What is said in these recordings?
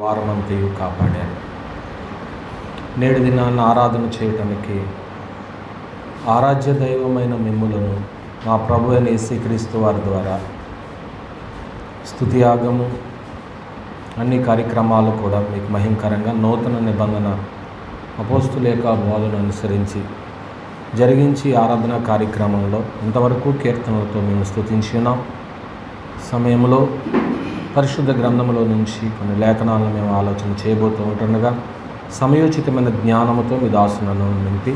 వారమంతయు కాపాడారు. నేడు దినాన్ని ఆరాధన చేయటానికి ఆరాధ్య దైవమైన మిమ్ములను మా ప్రభు అయిన యేసుక్రీస్తు వారి ద్వారా స్తుతియాగము అన్ని కార్యక్రమాలు కూడా మీకు మహిమకరంగా నూతన నిబంధన అపోస్తులేక బోధన అనుసరించి జరిగించి ఆరాధన కార్యక్రమంలో ఇంతవరకు కీర్తనలతో మేము స్తుతించి ఉన్నాం. సమయంలో పరిశుద్ధ గ్రంథంలో నుంచి కొన్ని లేఖనాలను మేము ఆలోచన చేయబోతూ ఉంటుండగా సమయోచితమైన జ్ఞానముతో మీ దాసులను నింపి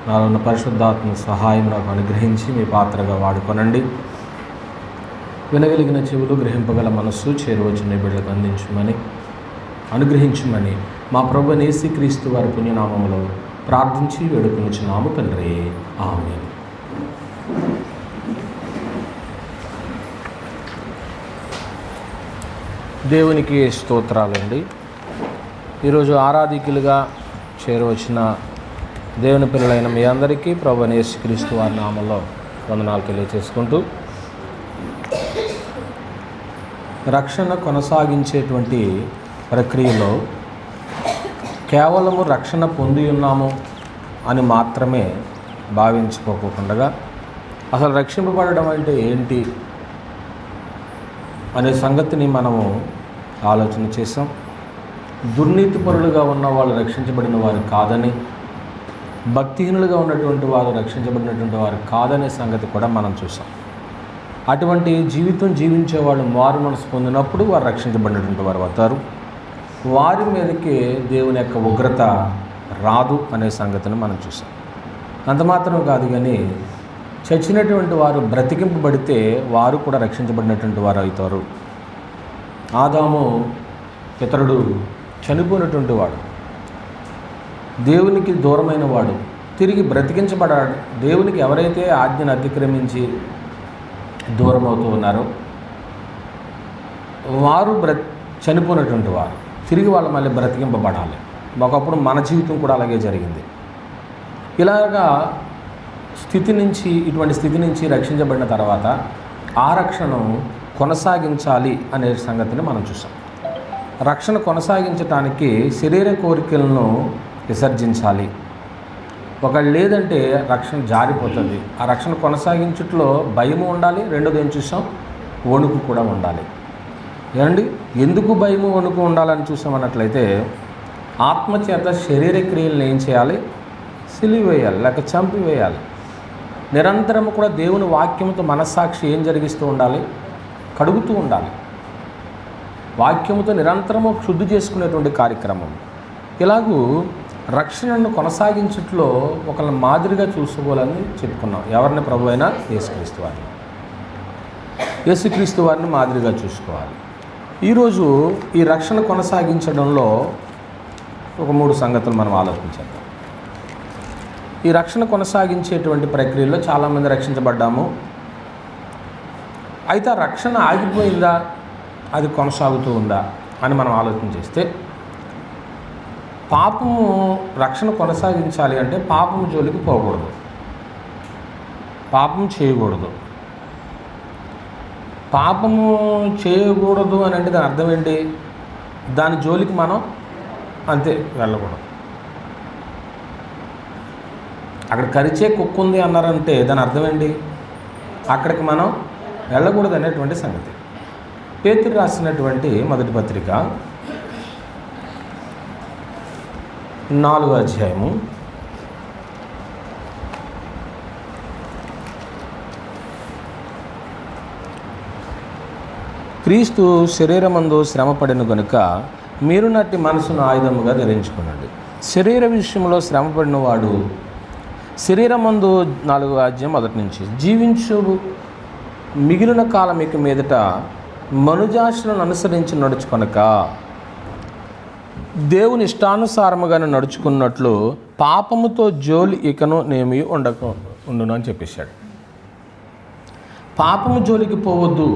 నాలో ఉన్న పరిశుద్ధాత్మ సహాయం నాకు అనుగ్రహించి మీ పాత్రగా వాడుకొనండి. వినగలిగిన చెవులు, గ్రహింపగల మనస్సు చేరువచ్చిన బిడ్డలకు అనుగ్రహించమని మా ప్రభువైన యేసుక్రీస్తు వారి పుణ్యనామములో ప్రార్థించి వేడుకొనుచున్నాము తండ్రి, ఆమేన్. దేవునికి స్తోత్రాలండి. ఈరోజు ఆరాధికులుగా చేరవచ్చిన దేవుని పిల్లలైన మీ అందరికీ ప్రభువైన యేసుక్రీస్తు వారి నామంలో వందనాలు తెలియజేసుకుంటూ, రక్షణ కొనసాగించేటువంటి ప్రక్రియలో కేవలము రక్షణ పొంది ఉన్నాము అని మాత్రమే భావించుకోకుండా అసలు రక్షింపబడడం అంటే ఏంటి అనే సంగతిని మనము ఆలోచన చేసాం. దుర్నీతిపరులుగా ఉన్న వాళ్ళు రక్షించబడిన వారు కాదని, భక్తిహీనులుగా ఉన్నటువంటి వారు రక్షించబడినటువంటి వారు కాదనే సంగతి కూడా మనం చూసాం. అటువంటి జీవితం జీవించే వాళ్ళు మారు మనసు పొందినప్పుడు వారు రక్షించబడినటువంటి వారు అవుతారు. వారి మీదకి దేవుని యొక్క ఉగ్రత రాదు అనే సంగతిని మనం చూసాం. అంత మాత్రం కాదు, కానీ చచ్చినటువంటి వారు బ్రతికింపబడితే వారు కూడా రక్షించబడినటువంటి వారు అవుతారు. ఆదాము పితరుడు చనిపోయినటువంటి వాడు, దేవునికి దూరమైన వాడు, తిరిగి బ్రతికించబడాడు. దేవునికి ఎవరైతే ఆజ్ఞను అతిక్రమించి దూరం అవుతూ ఉన్నారో వారు చనిపోయినటువంటి వారు తిరిగి వాళ్ళు మళ్ళీ బ్రతికింపబడాలి. ఒకప్పుడు మన జీవితం కూడా అలాగే జరిగింది. ఇలాగా ఇటువంటి స్థితి నుంచి రక్షించబడిన తర్వాత ఆ రక్షణను కొనసాగించాలి అనే సంగతిని మనం చూసాం. రక్షణ కొనసాగించడానికి శరీర కోరికలను విసర్జించాలి. ఒకళ్ళు లేదంటే రక్షణ జారిపోతుంది. ఆ రక్షణ కొనసాగించుట్లో భయము ఉండాలి. రెండోది ఏం చూసాం, వణుకు కూడా ఉండాలి. ఏమండి, ఎందుకు భయము వణుకు ఉండాలని చూసామన్నట్లయితే ఆత్మచేత శరీర క్రియలను ఏం చేయాలి, సిలివేయాలి, లేక చంపివేయాలి. నిరంతరము కూడా దేవుని వాక్యముతో మనస్సాక్షి ఏం జరిగిస్తూ ఉండాలి, కడుగుతూ ఉండాలి. వాక్యముతో నిరంతరము శుద్ధి చేసుకునేటువంటి కార్యక్రమం. ఇలాగూ రక్షణను కొనసాగించట్లో ఒకళ్ళ మాదిరిగా చూసుకోవాలని చెప్పుకున్నాం. ఎవరిని? ప్రభు అయిన యేసుక్రీస్తు వారిని. యేసుక్రీస్తు వారిని మాదిరిగా చూసుకోవాలి. ఈరోజు ఈ రక్షణ కొనసాగించడంలో ఒక 3 సంగతులు మనం ఆలోచించాం. ఈ రక్షణ కొనసాగించేటువంటి ప్రక్రియలో చాలామంది రక్షించబడ్డాము. అయితే ఆ రక్షణ ఆగిపోయిందా, అది కొనసాగుతూ ఉందా అని మనం ఆలోచన చేస్తే, పాపము రక్షణ కొనసాగించాలి అంటే పాపము జోలికి పోకూడదు, పాపం చేయకూడదు. పాపము చేయకూడదు అని అంటే దాని అర్థం ఏంటి? దాని జోలికి మనం అంతే వెళ్ళకూడదు. అక్కడ కరిచే కుక్క ఉంది అన్నారంటే దాని అర్థం ఏంటి? అక్కడికి మనం వెళ్ళకూడదు అనేటువంటి సంగతి. పేతురు రాసినటువంటి మొదటి పత్రిక 4వ అధ్యాయము 'క్రీస్తు శరీరమందు శ్రమపడిన గనుక మీరు నట్టి మనసును ఆయుధముగా ధరించుకునండి. శరీర విషయంలో శ్రమపడిన వాడు శరీరమందు 4వ అధ్యాయం మొదటి నుంచి జీవించు మిగిలిన కాలం ఇక మీదట మనుజాశలను అనుసరించి నడుచుకొనక దేవుని ఇష్టానుసారముగానే నడుచుకున్నట్లు పాపముతో జోలి ఇకను నేమి ఉండును అని చెప్పేశాడు. పాపము జోలికి పోవద్దు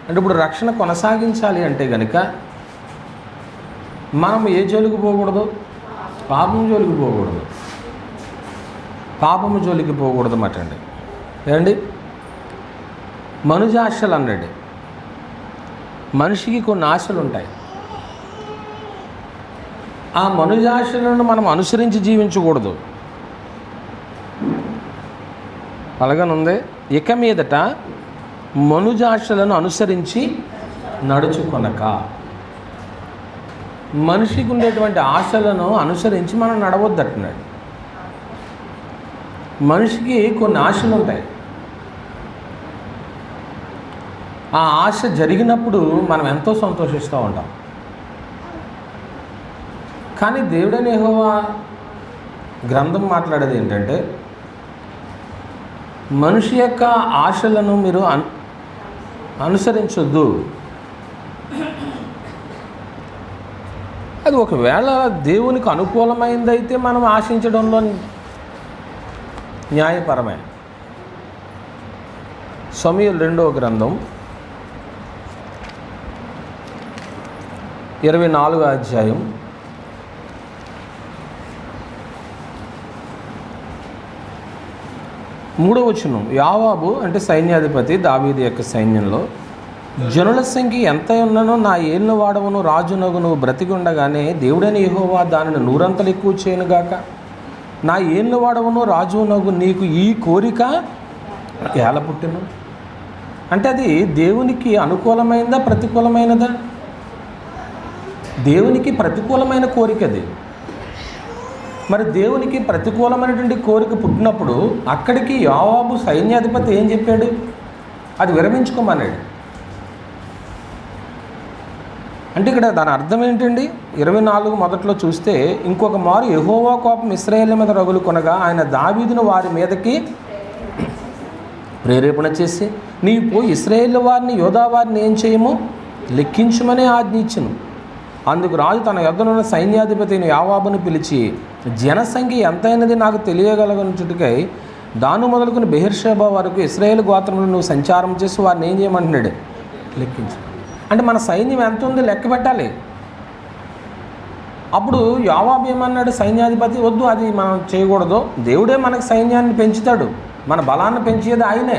అంటే ఇప్పుడు రక్షణ కొనసాగించాలి అంటే కనుక మనం ఏ జోలికి పోకూడదు, పాపము జోలికి పోకూడదు. పాపము జోలికి పోకూడదు అన్నమాట. ఏమండి, మనుజాశలు అన్నాడు. మనిషికి కొన్ని ఆశలు ఉంటాయి. ఆ మనుజాశలను మనం అనుసరించి జీవించకూడదు. అలాగనుంది, ఇక మీదట మనుజాశలను అనుసరించి నడుచుకొనక. మనిషికి ఉండేటువంటి ఆశలను అనుసరించి మనం నడవద్దంటున్నాడు. మనిషికి కొన్ని ఆశలు ఉంటాయి. ఆ ఆశ జరిగినప్పుడు మనం ఎంతో సంతోషిస్తూ ఉంటాం. కానీ దేవుడైన యెహోవా గ్రంథం మాట్లాడేది ఏంటంటే, మనిషి యొక్క ఆశలను మీరు అనుసరించొద్దు. అది ఒకవేళ దేవునికి అనుకూలమైందైతే మనం ఆశించడంలో న్యాయపరమే. సమూయేలు 2వ గ్రంథం 24వ అధ్యాయం 3వ వచనం. యోవాబు అంటే సైన్యాధిపతి దావీదు యొక్క సైన్యంలో జనుల సంఖ్య ఎంత ఉన్ననో నా ఏళ్ళను వాడవను రాజునగు నువ్వు బ్రతికి ఉండగానే దేవుడైన యెహోవా దానిని నూరంతలు ఎక్కువ చేయనుగాక. నా ఏళ్ళను వాడవను రాజునగు నీకు ఈ కోరిక ఎలా పుట్టిను? అంటే అది దేవునికి అనుకూలమైనదా ప్రతికూలమైనదా? దేవునికి ప్రతికూలమైన కోరిక అది. మరి దేవునికి ప్రతికూలమైనటువంటి కోరిక పుట్టినప్పుడు అక్కడికి యోవాబు సైన్యాధిపతి ఏం చెప్పాడు? అది విరమించుకోమన్నాడు. అంటే ఇక్కడ దాని అర్థం ఏంటండి? 24 మొదట్లో చూస్తే, ఇంకొక మారు యెహోవా కోపం ఇశ్రాయేలు మీద రగులు కొనగా ఆయన దావీదును వారి మీదకి ప్రేరేపణ చేసి, నీవు పోయి ఇశ్రాయేలు వారిని యోధా వారిని ఏం చేయము లెక్కించమని ఆజ్ఞించును. అందుకు రాజు తన యొద్దనున్న సైన్యాధిపతి అయిన యోవాబును పిలిచి, జనసంఖ్య ఎంతైనది నాకు తెలియగలగనుచుటకై దాను మొదలుకుని బెహెర్షెబా వరకు ఇశ్రాయేలు గోత్రంలో నువ్వు సంచారం చేసి వారిని ఏం చేయమంటున్నాడు? లెక్కించు. అంటే మన సైన్యం ఎంత ఉంది లెక్క పెట్టాలి. అప్పుడు యోవాబు ఏమన్నాడు? సైన్యాధిపతి, వద్దు, అది మనం చేయకూడదు, దేవుడే మనకు సైన్యాన్ని పెంచుతాడు, మన బలాన్ని పెంచేది ఆయనే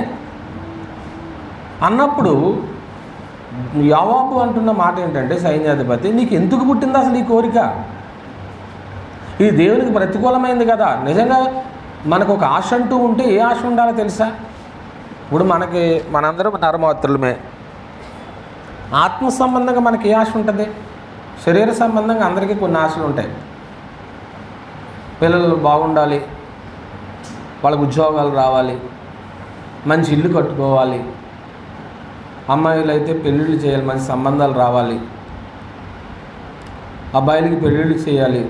అన్నప్పుడు యోవాబు అంటున్న మాట ఏంటంటే, సైన్యాధిపతి, నీకు ఎందుకు పుట్టింది అసలు ఈ కోరిక? ఇది దేవునికి ప్రతికూలమైంది కదా. నిజంగా మనకు ఒక ఆశ అంటూ ఉంటే ఏ ఆశ ఉండాలో తెలుసా? ఇప్పుడు మనందరం నరమాత్రులమే. ఆత్మ సంబంధంగా మనకి ఏ ఆశ ఉంటుంది? శరీర సంబంధంగా అందరికీ కొన్ని ఆశలు ఉంటాయి. పిల్లలు బాగుండాలి, వాళ్ళకు ఉద్యోగాలు రావాలి, మంచి ఇల్లు కట్టుకోవాలి, అమ్మాయిలు అయితే పెళ్ళిళ్ళు చేయాలి, మంచి సంబంధాలు రావాలి, అబ్బాయిలకి పెళ్ళిళ్ళు చేయాలి.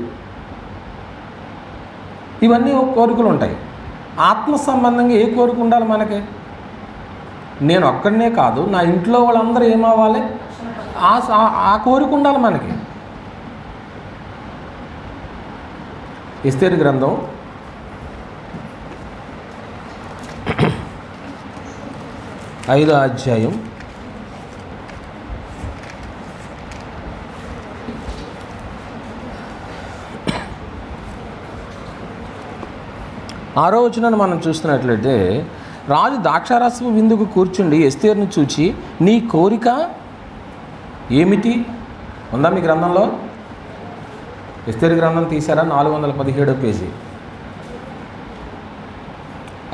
ఇవన్నీ కోరికలు ఉంటాయి. ఆత్మ సంబంధంగా ఏ కోరిక ఉండాలి మనకి? నేను ఒక్కడనే కాదు, నా ఇంట్లో వాళ్ళందరూ ఏమవ్వాలి? ఆ కోరిక ఉండాలి మనకి. ఎస్తేరు గ్రంథం 5వ అధ్యాయం 6వ వచనాన్ని మనం చూస్తున్నట్లయితే, రాజు ద్రాక్షారసపు విందుకు కూర్చుండి ఎస్తేరును చూచి, నీ కోరిక ఏమిటి? ఉందా మీ గ్రంథంలో? ఎస్తేరు గ్రంథం తీశారా? 417వ పేజీ,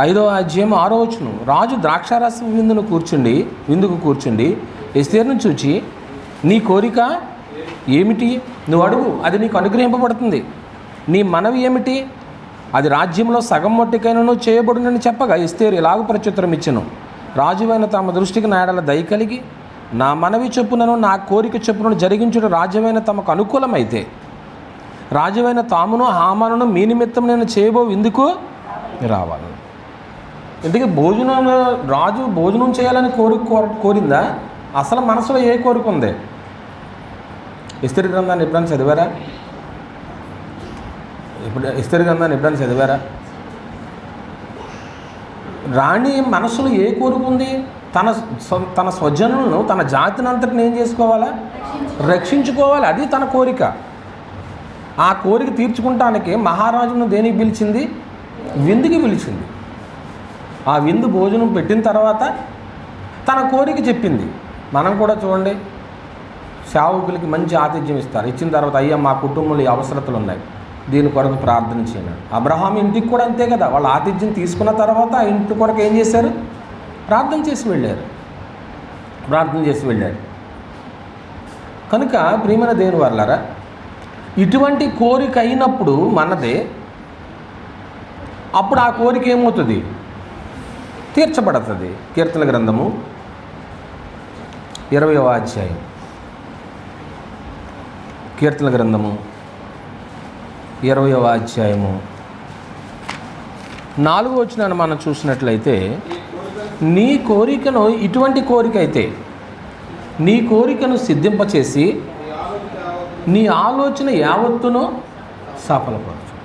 5వ అధ్యాయం 6వ వచనం. రాజు ద్రాక్షారసపు విందుకు కూర్చుండి ఎస్తేరును చూచి, నీ కోరిక ఏమిటి? నువ్వు అడుగు, అది నీకు అనుగ్రహింపబడుతుంది. నీ మనవి ఏమిటి? అది రాజ్యంలో సగం మొట్టికైనను చేయబడునని చెప్పగా ఎస్తేరు ఇలాగ ప్రత్యుత్తరం ఇచ్చెను, రాజువైన తమ దృష్టికి నా యెడల దయ కలిగి నా మనవి చొప్పునను నా కోరిక చొప్పునను జరిగించుట రాజ్యమైన తమకు అనుకూలమైతే రాజువైన తామును హామానును మీ నిమిత్తం నేను చేయబో విందుకు రావాలి. ఇందుకే రాజు భోజనం చేయాలని కోరిందా? అసలు మనసులో ఏ కోరిక ఉంది? ఎస్తేరు గ్రంథాన్ని ఎప్పుడైనా చదివారా? ఎస్తేరు గ్రంథాన్ని ఎప్పుడైనా చదివారా? రాణి మనసులో ఏ కోరిక ఉంది? తన స్వజనులను, తన జాతిని అంతటిని ఏం చేసుకోవాలా? రక్షించుకోవాలి. అది తన కోరిక. ఆ కోరిక తీర్చుకుంటానికి మహారాజును దేనికి పిలిచింది? విందుకి పిలిచింది. ఆ విందు భోజనం పెట్టిన తర్వాత తన కోరిక చెప్పింది. మనం కూడా చూడండి, సేవకులకి మంచి ఆతిథ్యం ఇస్తారు. ఇచ్చిన తర్వాత అయ్యా మా కుటుంబంలో ఈ అవసరతలు ఉన్నాయి, దీని కొరకు ప్రార్థన చేయను. అబ్రహాం ఇంటికి కూడా అంతే కదా, వాళ్ళ ఆతిథ్యం తీసుకున్న తర్వాత ఆ ఇంటి కొరకు ఏం చేశారు? ప్రార్థన చేసి వెళ్ళారు. కనుక ప్రియమైన దేవుని వారలారా, ఇటువంటి కోరిక అయినప్పుడు మనదే, అప్పుడు ఆ కోరిక ఏమవుతుంది? తీర్చబడుతుంది. కీర్తన గ్రంథము 20వ అధ్యాయం, కీర్తన గ్రంథము 20వ అధ్యాయము 4వ వచనాన్ని మనం చూసినట్లయితే, నీ కోరికను, ఇటువంటి కోరిక అయితే నీ కోరికను సిద్ధింపచేసి నీ ఆలోచన యావత్తును సఫలపరచు.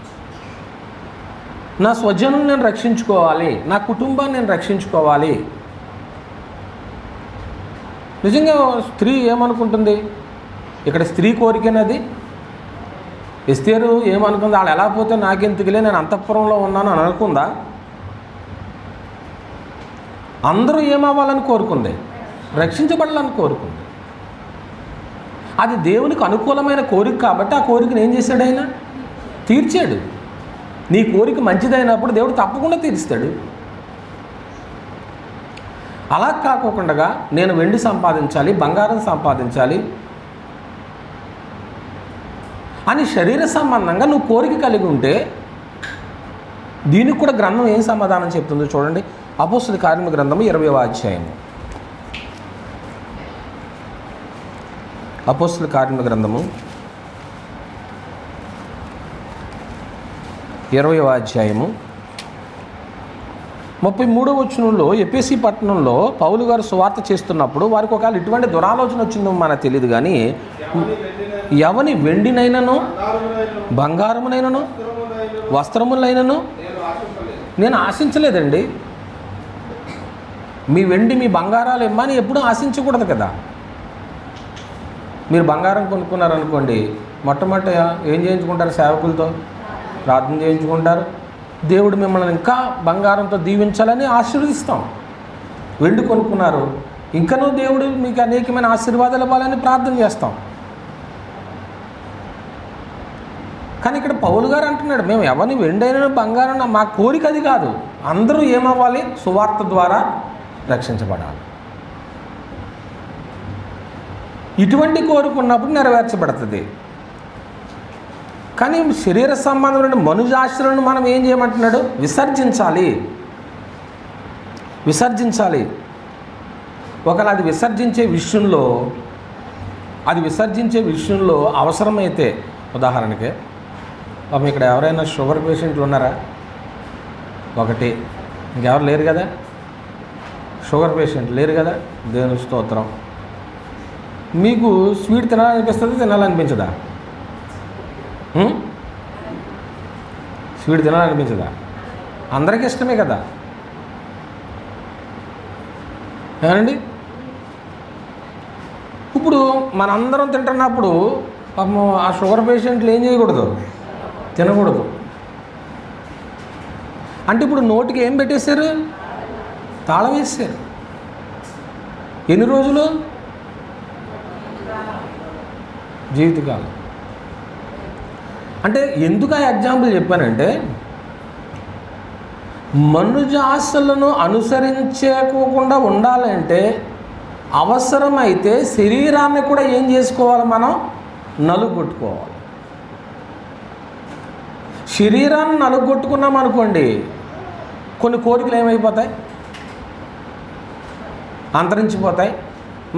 నా స్వజనం నేను రక్షించుకోవాలి, నా కుటుంబాన్ని నేను రక్షించుకోవాలి. నిజంగా స్త్రీ ఏమనుకుంటుంది ఇక్కడ? స్త్రీ కోరికనది. ఎస్తేరు ఏమనుకుంది? వాళ్ళు ఎలా పోతే నాకెందుకులే, నేను అంతఃపురంలో ఉన్నాను అని అనుకుందా? అందరూ ఏమవ్వాలని కోరుకుంది? రక్షించబడాలని కోరుకుంది. అది దేవునికి అనుకూలమైన కోరిక కాబట్టి ఆ కోరికను ఏం చేశాడు? ఆయన తీర్చాడు. నీ కోరిక మంచిదైనప్పుడు దేవుడు తప్పకుండా తీరుస్తాడు. అలా కాకుండా నేను వెండి సంపాదించాలి, బంగారం సంపాదించాలి అని శరీర సంబంధంగా నువ్వు కోరిక కలిగి ఉంటే, దీనికి కూడా గ్రంథం ఏం సమాధానం చెప్తుందో చూడండి. అపోస్తలుల కార్యముల గ్రంథము 20వ అధ్యాయము, అపోస్తలుల కార్యముల గ్రంథము 20వ అధ్యాయము 33వ వచనంలో, ఎఫెసీ పట్టణంలో పౌలు గారు సువార్త చేస్తున్నప్పుడు వారికి ఒకవేళ ఇటువంటి దురాలోచన వచ్చిందో మనకు తెలియదు, కానీ ఎవని వెండినైనను బంగారమునైనను వస్త్రములైనను నేను ఆశించలేదండి. మీ వెండి మీ బంగారాలు ఇమ్మని ఎప్పుడూ ఆశించకూడదు కదా. మీరు బంగారం కొనుక్కున్నారనుకోండి, మొట్టమొదట ఏం చేయించుకుంటారు? సేవకులతో ప్రార్థన చేయించుకుంటారు. దేవుడు మిమ్మల్ని ఇంకా బంగారంతో దీవించాలని ఆశీర్వదిస్తాం. వెండి కొనుక్కున్నారు, ఇంకనూ దేవుడు మీకు అనేకమైన ఆశీర్వాదాలు ఇవ్వాలని ప్రార్థన చేస్తాం. కానీ ఇక్కడ పౌలు గారు అంటున్నాడు, మేము ఎవరిని వెండైన బంగారం, మా కోరిక అది కాదు. అందరూ ఏమవ్వాలి? సువార్త ద్వారా రక్షించబడాలి. ఇటువంటి కోరిక ఉన్నప్పుడు నెరవేర్చబడుతుంది. కానీ శరీర సంబంధమైన మనుజాశ్రలను మనం ఏం చేయమంటున్నాడు? విసర్జించాలి. ఒకవేళ అది విసర్జించే విషయంలో అవసరమైతే, ఉదాహరణకి పాపం ఇక్కడ ఎవరైనా షుగర్ పేషెంట్లు ఉన్నారా? ఒకటి, ఇంకెవరు లేరు కదా? షుగర్ పేషెంట్ లేరు కదా? దేవుని స్తోత్రం. మీకు స్వీట్ తినాలనిపిస్తుంది, తినాలనిపించదా? స్వీట్ తినాలనిపించదా? అందరికీ ఇష్టమే కదా, ఏమండి? ఇప్పుడు మనందరం తింటున్నప్పుడు పాపం ఆ షుగర్ పేషెంట్లు ఏం చేయకూడదు? తినకూడదు. అంటే ఇప్పుడు నోటికి ఏం పెట్టేశారు? తాళం వేసారు. ఎన్ని రోజులు? జీవితకాలం. అంటే ఎందుకు ఆ ఎగ్జాంపుల్ చెప్పానంటే, మనుజాశలను అనుసరించుకోకుండా ఉండాలంటే అవసరమైతే శరీరాన్ని కూడా ఏం చేసుకోవాలి? మనం నలుగొట్టుకోవాలి. శరీరాన్ని నలుగొట్టుకున్నాం అనుకోండి, కొన్ని కోరికలు ఏమైపోతాయి? అంతరించిపోతాయి.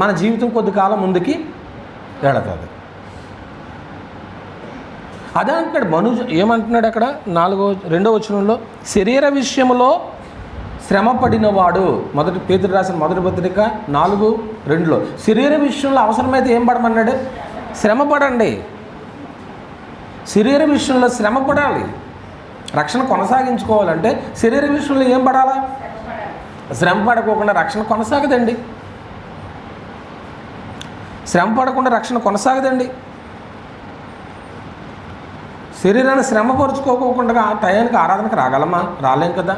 మన జీవితం కొద్ది కాలం ముందుకి వెళుతుంది. అదే అంటున్నాడు మనుజు. ఏమంటున్నాడు అక్కడ 2వ వచనంలో? శరీర విషయంలో శ్రమ పడినవాడు. పేతురు రాసిన మొదటి పత్రిక 4:2లో శరీర విషయంలో అవసరమైతే ఏం పడమన్నాడు? శ్రమ పడండి. శరీర విషయంలో శ్రమ పడాలి. రక్షణ కొనసాగించుకోవాలంటే శరీర విషయంలో ఏం పడాలా? శ్రమ పడకోకుండా రక్షణ కొనసాగదండి. శ్రమ పడకుండా రక్షణ కొనసాగదండి. శరీరాన్ని శ్రమపరుచుకోకుండా టయానికి ఆరాధనకు రాగలమా? రాలేం కదా.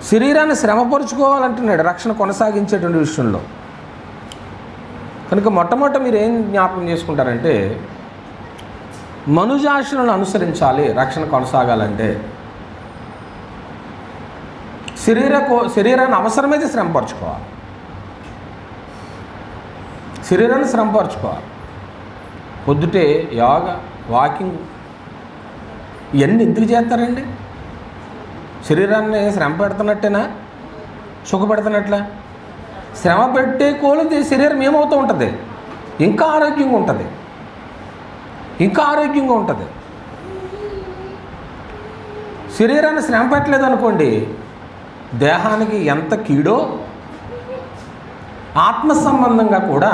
శరీరాన్ని శ్రమపరుచుకోవాలంటున్నాడు రక్షణ కొనసాగించేటువంటి విషయంలో. కనుక మొట్టమొదట మీరు ఏం జ్ఞాపకం చేసుకుంటారంటే, మనుజాశలను అనుసరించాలి రక్షణ కొనసాగాలంటే. శరీరాన్ని అవసరమైతే శ్రమపరచుకోవాలి, శరీరాన్ని శ్రమపరచుకోవాలి. పొద్దుటే యోగా, వాకింగ్ ఇవన్నీ ఎందుకు చేస్తారండి? శరీరాన్ని శ్రమ పెడుతున్నట్టేనా, సుఖపెడుతున్నట్లా? శ్రమ పెట్టే కొలది శరీరం ఏమవుతూ ఉంటుంది? ఇంకా ఆరోగ్యంగా ఉంటుంది, ఇంకా ఆరోగ్యంగా ఉంటుంది. శరీరాన్ని శ్రమ పెట్టలేదు అనుకోండి, దేహానికి ఎంత కీడో, ఆత్మ సంబంధంగా కూడా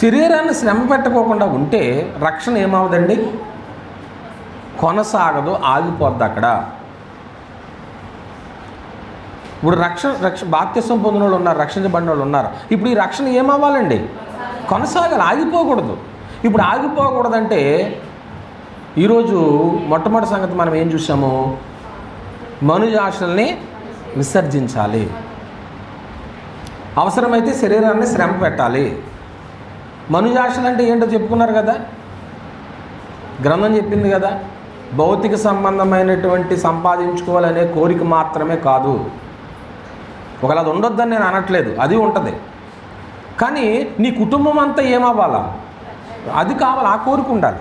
శరీరాన్ని శ్రమ పెట్టకోకుండా ఉంటే రక్షణ ఏమవుదండి? కొనసాగదు, ఆగిపోద్ది అక్కడ. ఇప్పుడు బాప్తిసం పొందిన వాళ్ళు ఉన్నారు, రక్షించబడిన వాళ్ళు ఉన్నారు. ఇప్పుడు ఈ రక్షణ ఏమవ్వాలండి? కొనసాగాలి, ఆగిపోకూడదు. ఇప్పుడు ఆగిపోకూడదంటే ఈరోజు మొట్టమొదటి సంగతి మనం ఏం చూసాము? మనుజాశల్ని విసర్జించాలి, అవసరమైతే శరీరాన్ని శ్రమ పెట్టాలి. మనుజాశలు అంటే ఏంటో చెప్పుకున్నారు కదా, గ్రంథం చెప్పింది కదా. భౌతిక సంబంధమైనటువంటి సంపాదించుకోవాలనే కోరిక మాత్రమే కాదు. ఒకవేళ అది ఉండొద్దని నేను అనట్లేదు, అది ఉంటుంది. కానీ నీ కుటుంబం అంతా ఏమవ్వాలా? అది కావాలి, ఆ కోరిక ఉండాలి.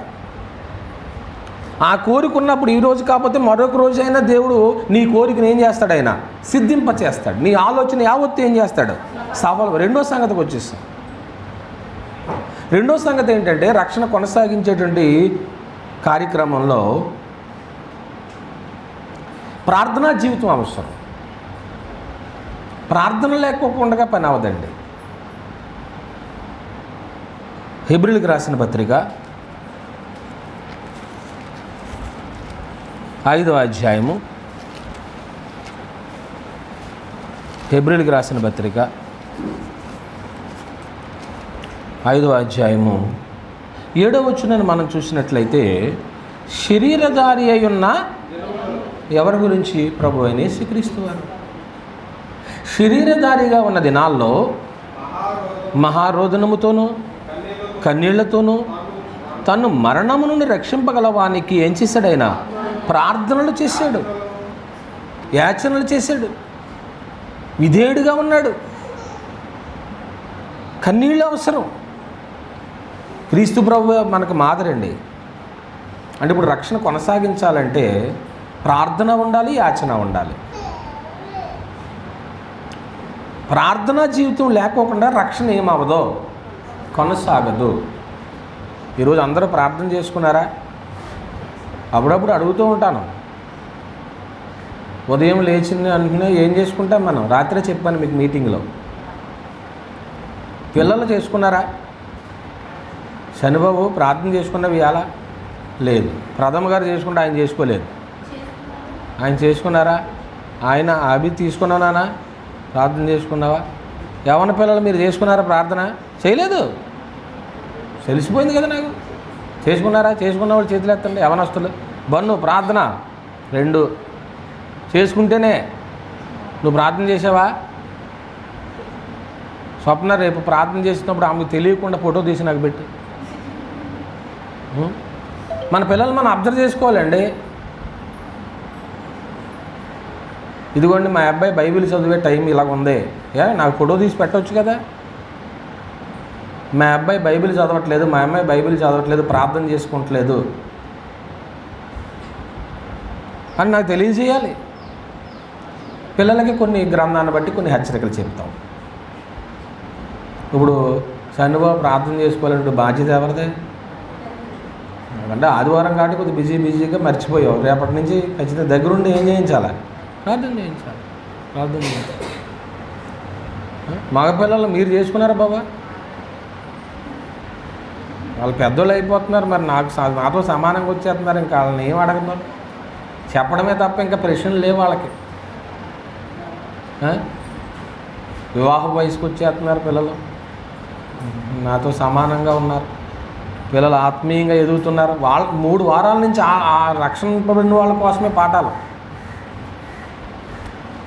ఆ కోరిక ఉన్నప్పుడు ఈరోజు కాకపోతే మరొక రోజైనా దేవుడు నీ కోరికను ఏం చేస్తాడు? ఆయన సిద్ధింప చేస్తాడు. నీ ఆలోచన యావత్తు ఏం చేస్తాడు? సఫలం. రెండో సంగతికి వచ్చేస్తాం. రెండో సంగతి ఏంటంటే, రక్షణ కొనసాగించేటువంటి కార్యక్రమంలో ప్రార్థనా జీవితం అవసరం. ప్రార్థన లేకపోకుండా పని అవదండి. హెబ్రీయులకు రాసిన పత్రిక 5వ అధ్యాయము, హెబ్రీయులకు రాసిన పత్రిక 5వ అధ్యాయము 7వ వచనాన్ని మనం చూసినట్లయితే, శరీరధారి అయి ఉన్న ఎవరి గురించి? ప్రభు అయిన యేసుక్రీస్తు వారు. శరీరధారిగా ఉన్న దినాల్లో మహారోదనముతోనూ కన్నీళ్లతోనూ తను మరణము నుండి రక్షింపగలవానికి ఏం చేశాడు? ఆయన ప్రార్థనలు చేశాడు, యాచనలు చేశాడు, విధేయుడిగా ఉన్నాడు. కన్నీళ్ళు అవసరం. క్రీస్తు ప్రభు మనకు మాదిరండి. అంటే ఇప్పుడు రక్షణ కొనసాగించాలంటే ప్రార్థన ఉండాలి, యాచన ఉండాలి. ప్రార్థనా జీవితం లేకోకుండా రక్షణ ఏమవ్వదో, కొనసాగదు. ఈరోజు అందరూ ప్రార్థన చేసుకున్నారా? అప్పుడప్పుడు అడుగుతూ ఉంటాను. ఉదయం లేచిన వెంటనే ఏం చేసుకుంటాం మనం? రాత్రే చెప్పాను మీకు మీటింగ్లో. పిల్లలు చేసుకున్నారా? శనిబాబు ప్రార్థన చేసుకున్నవి ఇవాళ లేదు. ప్రథమ గారు చేసుకుంటే ఆయన చేసుకోలేదు. ఆయన చేసుకున్నారా? ఆయన అభి తీసుకున్నానా? ప్రార్థన చేసుకున్నావా? యవ్వన పిల్లలు మీరు చేసుకున్నారా? ప్రార్థన చేయలేదు. తెలిసిపోయింది కదా నాకు. చేసుకున్నారా? చేసుకున్న వాళ్ళు చేతులు ఎత్తండి. యవనస్తులు బన్ను ప్రార్థన 2 చేసుకుంటేనే. నువ్వు ప్రార్థన చేసావా? స్వప్న రేపు ప్రార్థన చేసినప్పుడు ఆమెకు తెలియకుండా ఫోటో తీసి నాకు పెట్టి. మన పిల్లలు మనం అబ్జర్వ్ చేసుకోవాలండి. ఇదిగోండి మా అబ్బాయి బైబిల్ చదివే టైం ఇలాగ ఉంది, నాకు ఫోటో తీసి పెట్టవచ్చు కదా. మా అబ్బాయి బైబిల్ చదవట్లేదు, మా అమ్మాయి బైబిల్ చదవట్లేదు, ప్రార్థన చేసుకుంటలేదు అని నాకు తెలియజేయాలి. పిల్లలకి కొన్ని గ్రంథాన్ని బట్టి కొన్ని హెచ్చరికలు చెప్తాం. ఇప్పుడు శనివారం ప్రార్థన చేసుకోవాలంటే బాధ్యత ఎవరిదే? అంటే ఆదివారం కాబట్టి కొద్దిగా బిజీగా మర్చిపోయావు. రేపటి నుంచి ఖచ్చితంగా దగ్గరుండి ఏం చేయించాలి? ప్రార్థన చేయించాలి. మగపిల్లలు మీరు చేసుకున్నారా బాబా? వాళ్ళు పెద్దోళ్ళు అయిపోతున్నారు, మరి నాతో సమానంగా వచ్చేస్తున్నారు. ఇంకా వాళ్ళని ఏం అడగన్నారు? చెప్పడమే తప్ప ఇంకా ప్రశ్నలు లేవు వాళ్ళకి. వివాహ వయసుకు వచ్చేస్తున్నారు పిల్లలు, నాతో సమానంగా ఉన్నారు. పిల్లలు ఆత్మీయంగా ఎదుగుతున్నారు. వాళ్ళ 3 వారాల నుంచి ఆ రక్షింపబడిన వాళ్ళ కోసమే పాఠాలు.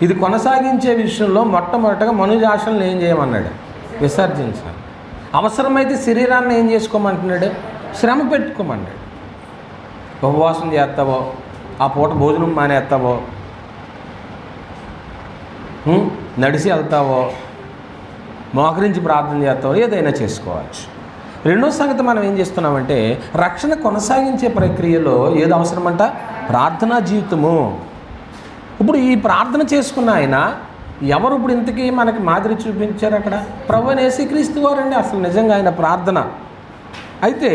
ఇది కొనసాగించే విషయంలో మొట్టమొదటగా మనుజాశలను ఏం చేయమన్నాడు? విసర్జించాలి. అవసరమైతే శరీరాన్ని ఏం చేసుకోమంటున్నాడు? శ్రమ పెట్టుకోమన్నాడు. ఉపవాసం చేస్తావో, ఆ పూట భోజనం మానేస్తావో, నడిచి వెళ్తావో, మోకరించి ప్రార్థన చేస్తావో, ఏదైనా చేసుకోవచ్చు. రెండో సంగతి మనం ఏం చేస్తున్నామంటే, రక్షణ కొనసాగించే ప్రక్రియలో ఏది అవసరమంట? ప్రార్థనా జీవితము. ఇప్పుడు ఈ ప్రార్థన చేసుకున్న ఆయన ఎవరు ఇప్పుడు ఇంతకీ మనకి మాదిరి చూపించారు? అక్కడ ప్రభువైన యేసుక్రీస్తు వారండి అసలు నిజంగా ఆయన ప్రార్థన. అయితే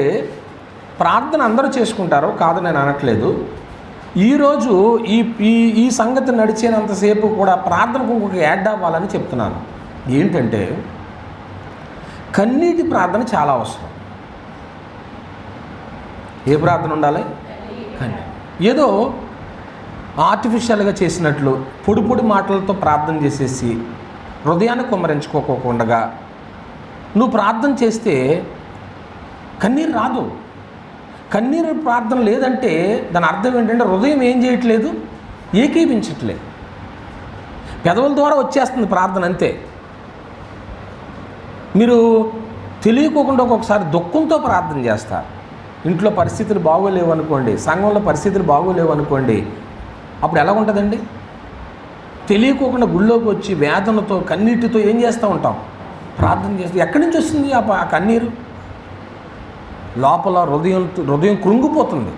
ప్రార్థన అందరూ చేసుకుంటారు కాదు, నేను అనట్లేదు. ఈరోజు ఈ సంగతి నడిచేంతసేపు కూడా ప్రార్థనకు ఇంకొక యాడ్ అవ్వాలని చెప్తున్నాను. ఏంటంటే కన్నీటి ప్రార్థన చాలా అవసరం. ఏ ప్రార్థన ఉండాలి? కన్నీటి. ఏదో ఆర్టిఫిషియల్గా చేసినట్లు పొడి పొడి మాటలతో ప్రార్థన చేసేసి హృదయాన్ని కుమ్మరించుకోకుండా నువ్వు ప్రార్థన చేస్తే కన్నీరు రాదు. కన్నీరు ప్రార్థన లేదంటే దాని అర్థం ఏంటంటే హృదయం ఏం చేయట్లేదు? ఏకీపించట్లేదు. పెదవుల ద్వారా వచ్చేస్తుంది ప్రార్థన అంతే. మీరు తెలియకోకుండా ఒక్కొక్కసారి దుఃఖంతో ప్రార్థన చేస్తారు. ఇంట్లో పరిస్థితులు బాగోలేవు అనుకోండి, సంఘంలో పరిస్థితులు బాగోలేవు అనుకోండి, అప్పుడు ఎలా ఉంటుందండి? తెలియకోకుండా గుళ్ళోకి వచ్చి వేదనతో కన్నీటితో ఏం చేస్తూ ఉంటాం? ప్రార్థన చేస్తూ. ఎక్కడి నుంచి వస్తుంది ఆ కన్నీరు? లోపల హృదయం కృంగిపోతుంది.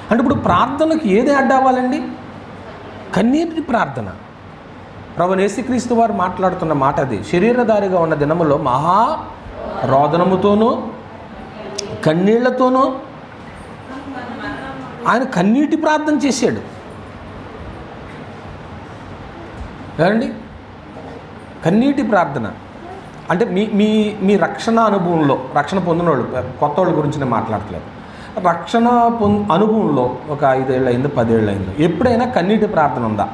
అంటే ఇప్పుడు ప్రార్థనకు ఏది అడ్డవ్వాలండి? కన్నీటి ప్రార్థన. ప్రభువైన యేసుక్రీస్తు వారు మాట్లాడుతున్న మాట అది. శరీరధారిగా ఉన్న దినములో మహా రోదనముతోనూ కన్నీళ్లతోనూ ఆయన కన్నీటి ప్రార్థన చేశాడు. ఏమండి? కన్నీటి ప్రార్థన అంటే మీ రక్షణ అనుభవంలో, రక్షణ పొందిన వాళ్ళు, కొత్త వాళ్ళ గురించి నేను మాట్లాడట్లేదు, రక్షణ అనుభవంలో ఒక 5 ఏళ్ళు అయిందో 10 ఏళ్ళు అయిందో ఎప్పుడైనా కన్నీటి ప్రార్థన ఉందా?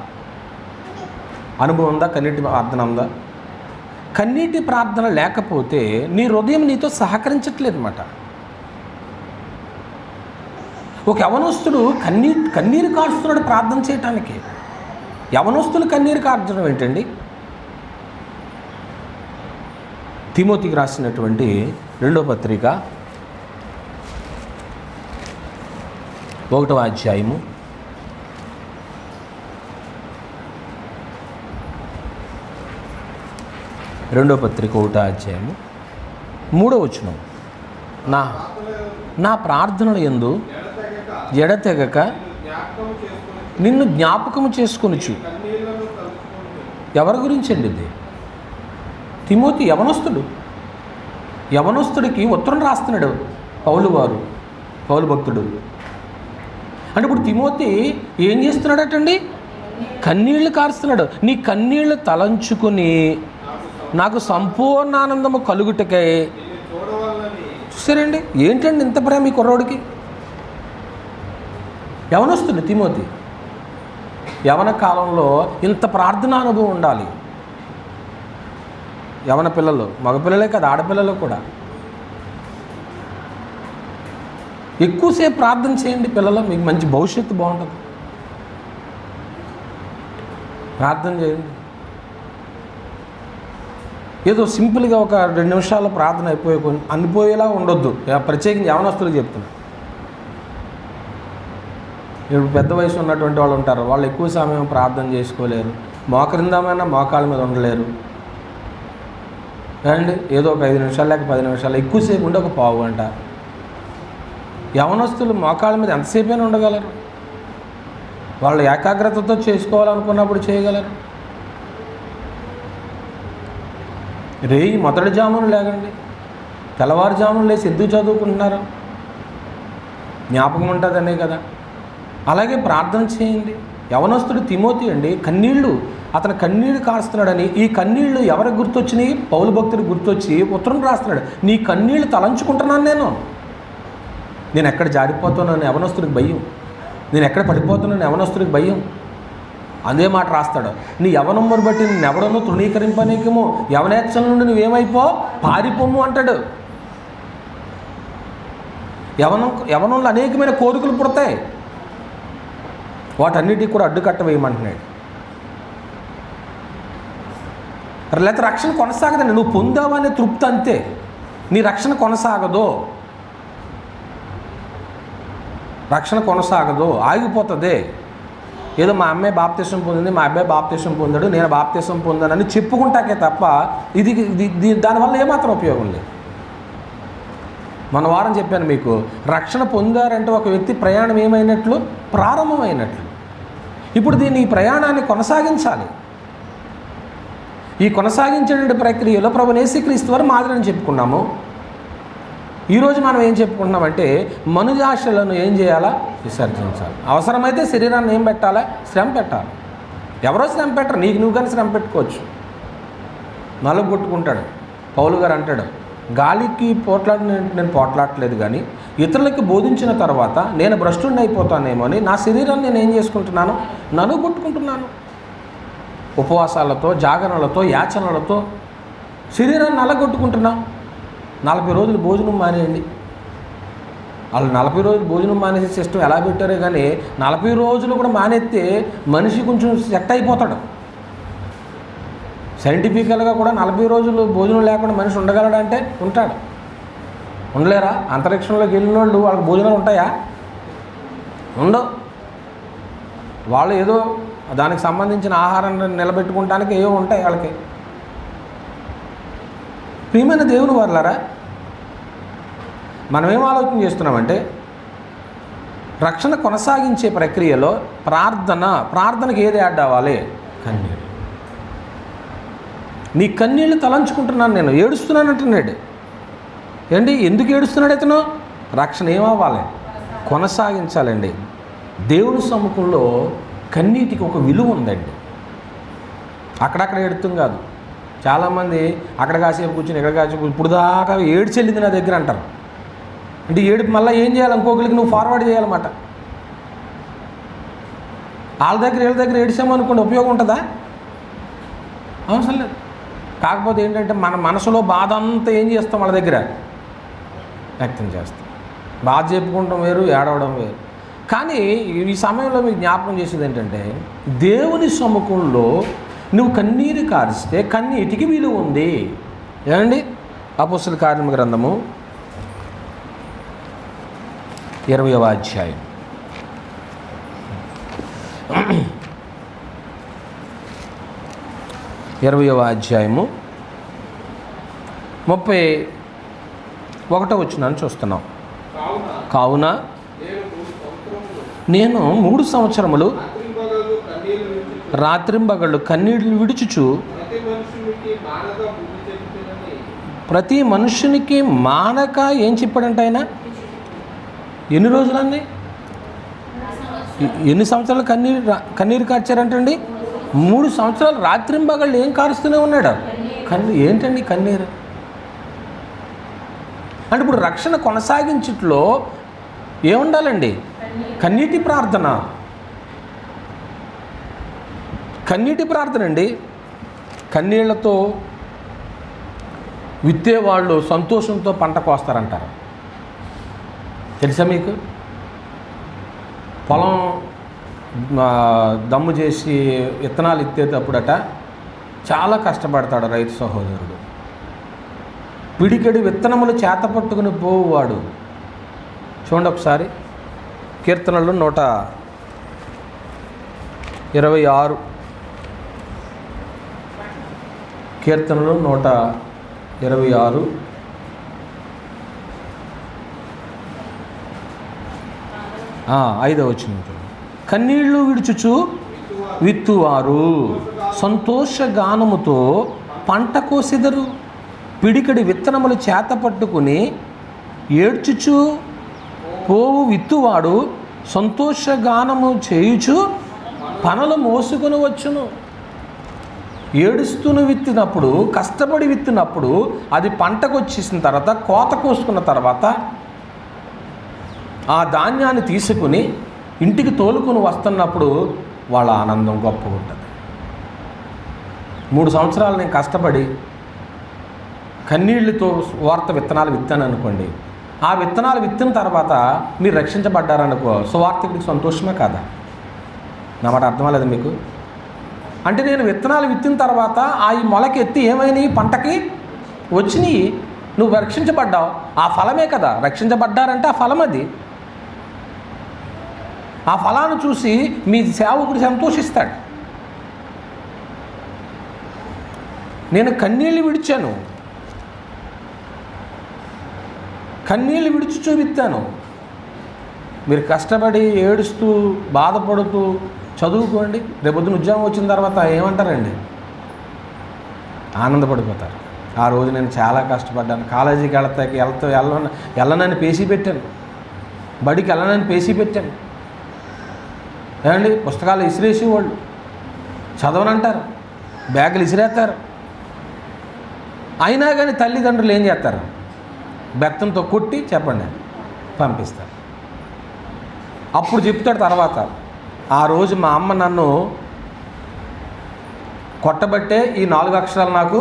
అనుభవం ఉందా? కన్నీటి ప్రార్థన ఉందా? కన్నీటి ప్రార్థన లేకపోతే నీ హృదయం నీతో సహకరించట్లేదు అన్నమాట. ఒక యవనస్తుడు కన్నీరు కార్చుతున్నాడు ప్రార్థన చేయటానికి. యవనస్తులు కన్నీరు కార్చడం ఏంటండి? తిమోతికి రాసినటువంటి 2వ పత్రిక 1వ అధ్యాయము 2వ పత్రిక 1వ అధ్యాయము 3వ వచనం. నా ప్రార్థనల యందు ఎడతెగక నిన్ను జ్ఞాపకము చేసుకొనుచు. ఎవరి గురించి అండి ఇది? తిమోతి యవనస్తుడికి ఉత్తరం రాస్తున్నాడు పౌలు భక్తుడు. అంటే ఇప్పుడు తిమోతి ఏం చేస్తున్నాడటండి? కన్నీళ్లు కారుస్తున్నాడు. నీ కన్నీళ్లు తలంచుకొని నాకు సంపూర్ణ ఆనందము కలుగుటకై. చూసారండి ఏంటండి ఇంత ప్రేమ ఈ కుర్రోడికి? యవనస్తుడు తిమోతి. యవన కాలంలో ఇంత ప్రార్థనా అనుభవం ఉండాలి. యవన పిల్లలు, మగపిల్లలే కాదు, ఆడపిల్లలు కూడా ఎక్కువసేపు ప్రార్థన చేయండి. పిల్లలు, మీకు మంచి భవిష్యత్తు బాగుంటుంది. ప్రార్థన చేయండి. ఏదో సింపుల్గా ఒక 2 నిమిషాల్లో ప్రార్థన అనిపోయేలా ఉండొద్దు. ప్రత్యేకించి యవనస్తులకు చెప్తున్నా. ఇప్పుడు పెద్ద వయసు ఉన్నటువంటి వాళ్ళు ఉంటారు, వాళ్ళు ఎక్కువ సమయం ప్రార్థన చేసుకోలేరు. మోకరిందామైనా మోకాళ్ళ మీద ఉండలేరు. అండి ఏదో ఒక 5 నిమిషాలు లేక 10 నిమిషాలు, ఎక్కువసేపు ఉండి ఒక పావు గంట. యవనస్తులు మోకాళ్ళ మీద ఎంతసేపైనా ఉండగలరు. వాళ్ళు ఏకాగ్రతతో చేసుకోవాలనుకున్నప్పుడు చేయగలరు. రేయి మొదటి జామును లేకండి, తెల్లవారుజామును లేచి ఎందుకు చదువుకుంటున్నారు? జ్ఞాపకం ఉంటుందనే కదా. అలాగే ప్రార్థన చేయండి. యవనస్తుడు తిమోతి అండి, అతను కన్నీళ్ళు కారుస్తున్నాడని. ఈ కన్నీళ్లు ఎవరికి గుర్తొచ్చినాయి? పౌలు భక్తుడికి గుర్తొచ్చి ఉత్తరం రాస్తున్నాడు. నీ కన్నీళ్లు తలంచుకుంటున్నాను నేను ఎక్కడ జారిపోతున్నాను యవనస్తుడికి భయం, నేను ఎక్కడ పడిపోతున్నాను యవనస్తుడికి భయం. అదే మాట రాస్తాడు. నీ యవనమ్మను బట్టి నేను ఎవడనో తృణీకరింపనీకేమో, యవనేచ్చల నుండి నువ్వేమైపో పారిపోము అంటాడు. యవనంలో అనేకమైన కోరికలు పుడతాయి, వాటన్నిటికీ కూడా అడ్డుకట్ట వేయమంటున్నాడు. లేకపోతే రక్షణ కొనసాగదండి. నువ్వు పొందావనే తృప్తి అంతే, నీ రక్షణ కొనసాగదు. రక్షణ కొనసాగదు, ఆగిపోతుంది. ఏదో మా అమ్మాయి బాప్తిసం పొందింది, మా అబ్బాయి బాప్తిసం పొందాడు, నేను బాప్తిసం పొందానని చెప్పుకుంటాకే తప్ప దానివల్ల ఏమాత్రం ఉపయోగం లేదు. మన వారం చెప్పాను మీకు, రక్షణ పొందారంటే ఒక వ్యక్తి ప్రయాణం ఏమైనట్లు, ప్రారంభమైనట్లు. ఇప్పుడు దీన్ని ఈ ప్రయాణాన్ని కొనసాగించాలి. ఈ కొనసాగించే ప్రక్రియలో ప్రభువైన యేసుక్రీస్తు వారు మాదిరిని చెప్పుకున్నాము. ఈరోజు మనం ఏం చెప్పుకుంటున్నామంటే మనుజాశలను ఏం చేయాలా, విసర్జించాలి. అవసరమైతే శరీరాన్ని ఏం పెట్టాలా, శ్రమ పెట్టాలి. ఎవరో శ్రమ పెట్టరు, నీకు నువ్వు కానీ శ్రమ పెట్టుకోవచ్చు. నలుగు కొట్టుకుంటాడు పౌలు గారు, అంటాడు గాలికి నేను పోట్లాడట్లేదు, కానీ ఇతరులకి బోధించిన తర్వాత నేను భ్రష్టుడిని అయిపోతానేమో అని నా శరీరాన్ని నేను ఏం చేసుకుంటున్నాను, నలుగు కొట్టుకుంటున్నాను. ఉపవాసాలతో, జాగరణలతో, యాచనలతో శరీరాన్ని నలగొట్టుకుంటున్నాం. 40 రోజులు భోజనం మానేయండి. వాళ్ళు 40 రోజులు భోజనం మానేసే సిస్టమ్ ఎలా పెట్టారో కానీ 40 రోజులు కూడా మానేస్తే మనిషి కొంచెం సెట్ అయిపోతాడు. సైంటిఫికల్గా కూడా 40 రోజులు భోజనం లేకుండా మనిషి ఉండగలడంటే ఉంటాడు. ఉండలేరా? అంతరిక్షంలోకి వెళ్ళిన వాళ్ళు వాళ్ళకి భోజనాలు ఉంటాయా? ఉండవు. వాళ్ళు ఏదో దానికి సంబంధించిన ఆహారాన్ని నిలబెట్టుకోవడానికి ఏవో ఉంటాయి వాళ్ళకి. ప్రియమైన దేవుని వారలారా, మనం ఏం ఆలోచన చేస్తున్నామంటే రక్షణ కొనసాగించే ప్రక్రియలో ప్రార్థనకి ఏది యాడ్ అవ్వాలి? కన్నీళ్ళు. నీ కన్నీళ్ళు తలంచుకుంటున్నాను, నేను ఏడుస్తున్నానంటున్నాడు. ఏంటి, ఎందుకు ఏడుస్తున్నాడు ఇతను? రక్షణ ఏమవ్వాలి? కొనసాగించాలండి. దేవుని సముఖంలో కన్నీటికి ఒక విలువ ఉందండి. అక్కడక్కడ ఏడుతాం కాదు. చాలామంది అక్కడ కాసేపు కూర్చొని ఇక్కడ కాసేపు ఇప్పుడు దాకా ఏడ్చెళ్ళింది నా దగ్గర అంటారు. అంటే ఏడుపు మళ్ళీ ఏం చేయాలి, ఇంకొకరికి నువ్వు ఫార్వర్డ్ చేయాలన్నమాట. వాళ్ళ దగ్గర వీళ్ళ దగ్గర ఏడిసామనుకోండి, ఉపయోగం ఉంటుందా? అవసరం లేదు. కాకపోతే ఏంటంటే మన మనసులో బాధ అంతా ఏం చేస్తాం, వాళ్ళ దగ్గర వ్యక్తం చేస్తాం. బాధ చెప్పుకుంటాం వేరు, ఏడవడం వేరు. కానీ ఈ సమయంలో మీకు జ్ఞాపకం చేసేది ఏంటంటే దేవుని సముఖంలో నువ్వు కన్నీరు కారిస్తే కన్నీటికి విలువ ఉంది. ఏమండి? అపోస్తలుల కార్యముల గ్రంథము 20వ అధ్యాయం 20వ అధ్యాయము 31వ వచనాన్ని చూస్తున్నాం. కావున నేను 3 సంవత్సరములు రాత్రింబగళ్ళు కన్నీళ్లు విడుచుచు ప్రతి మనుషునికి మానక ఏం చెప్పాడంటే ఆయన, ఎన్ని రోజులన్నీ, ఎన్ని సంవత్సరాలు కన్నీరు కార్చారంటండి? 3 సంవత్సరాలు రాత్రింబగళ్ళు ఏం కారుస్తూనే ఉన్నాడు. ఏంటండి కన్నీరు అంటే? ఇప్పుడు రక్షణ కొనసాగించట్లో ఏముండాలండి? కన్నీటి ప్రార్థన. కన్నీటి ప్రార్థన అండి. కన్నీళ్లతో విత్తేవాళ్ళు సంతోషంతో పంట కోస్తారంటారు. తెలుసా మీకు? పొలం దమ్ము చేసి విత్తనాలు ఇత్తేటప్పుడట చాలా కష్టపడతాడు రైతు సహోదరుడు. పిడికెడు విత్తనములు చేత పట్టుకుని పోవాడు. చూడండి ఒకసారి, కీర్తనలు 126, కీర్తనలు 126 5వ వచనం. కన్నీళ్లు విడుచుచు విత్తువారు సంతోషగానముతో పంట కోసెదరు. పిడికడి విత్తనములు చేత పట్టుకుని ఏడ్చుచు పోవు విత్తువాడు సంతోషగానము చేయుచు పనులు మోసుకొని వచ్చును. ఏడుస్తూను విత్తినప్పుడు, కష్టపడి విత్తినప్పుడు అది పంటకు వచ్చేసిన తర్వాత, కోత కోసుకున్న తర్వాత ఆ ధాన్యాన్ని తీసుకుని ఇంటికి తోలుకొని వస్తున్నప్పుడు వాళ్ళ ఆనందం గొప్పగా ఉంటుంది. 3 సంవత్సరాలు నేను కష్టపడి కన్నీళ్లతో విత్తనాలు విత్తాను అనుకోండి. ఆ విత్తనాలు విత్తిన తర్వాత మీరు రక్షించబడ్డారనుకో, సువార్తికుడికి సంతోషమే కాదా? నా మాట అర్థమలేదు మీకు? అంటే నేను విత్తనాలు విత్తిన తర్వాత ఆ ఈ మొలకెత్తి ఏమైనాయి, పంటకి వచ్చినాయి, నువ్వు రక్షించబడ్డావు. ఆ ఫలమే కదా, రక్షించబడ్డారంటే ఆ ఫలం అది. ఆ ఫలాన్ని చూసి మీ సేవకుడు సంతోషిస్తాడు. నేను కన్నీళ్ళు విడిచాను, కన్నీళ్ళు విడిచి చూపిస్తాను. మీరు కష్టపడి ఏడుస్తూ బాధపడుతూ చదువుకోండి, రేపొద్దున ఉద్యోగం వచ్చిన తర్వాత ఏమంటారండి? ఆనందపడిపోతారు. ఆ రోజు నేను చాలా కష్టపడ్డాను, కాలేజీకి వెళ్ళనని పేసీ పెట్టాను, బడికి వెళ్ళనని పేసీ పెట్టాను. ఏమండి, పుస్తకాలు ఇసిరేసి వాళ్ళు చదవనంటారు, బ్యాగులు ఇసిరేస్తారు. అయినా కానీ తల్లిదండ్రులు ఏం చేస్తారు? బెత్తంతో కొట్టి చెప్పండి పంపిస్తారు. అప్పుడు చెప్తాడు తర్వాత, ఆ రోజు మా అమ్మ నన్ను కొట్టబట్టే ఈ 4 అక్షరాలు నాకు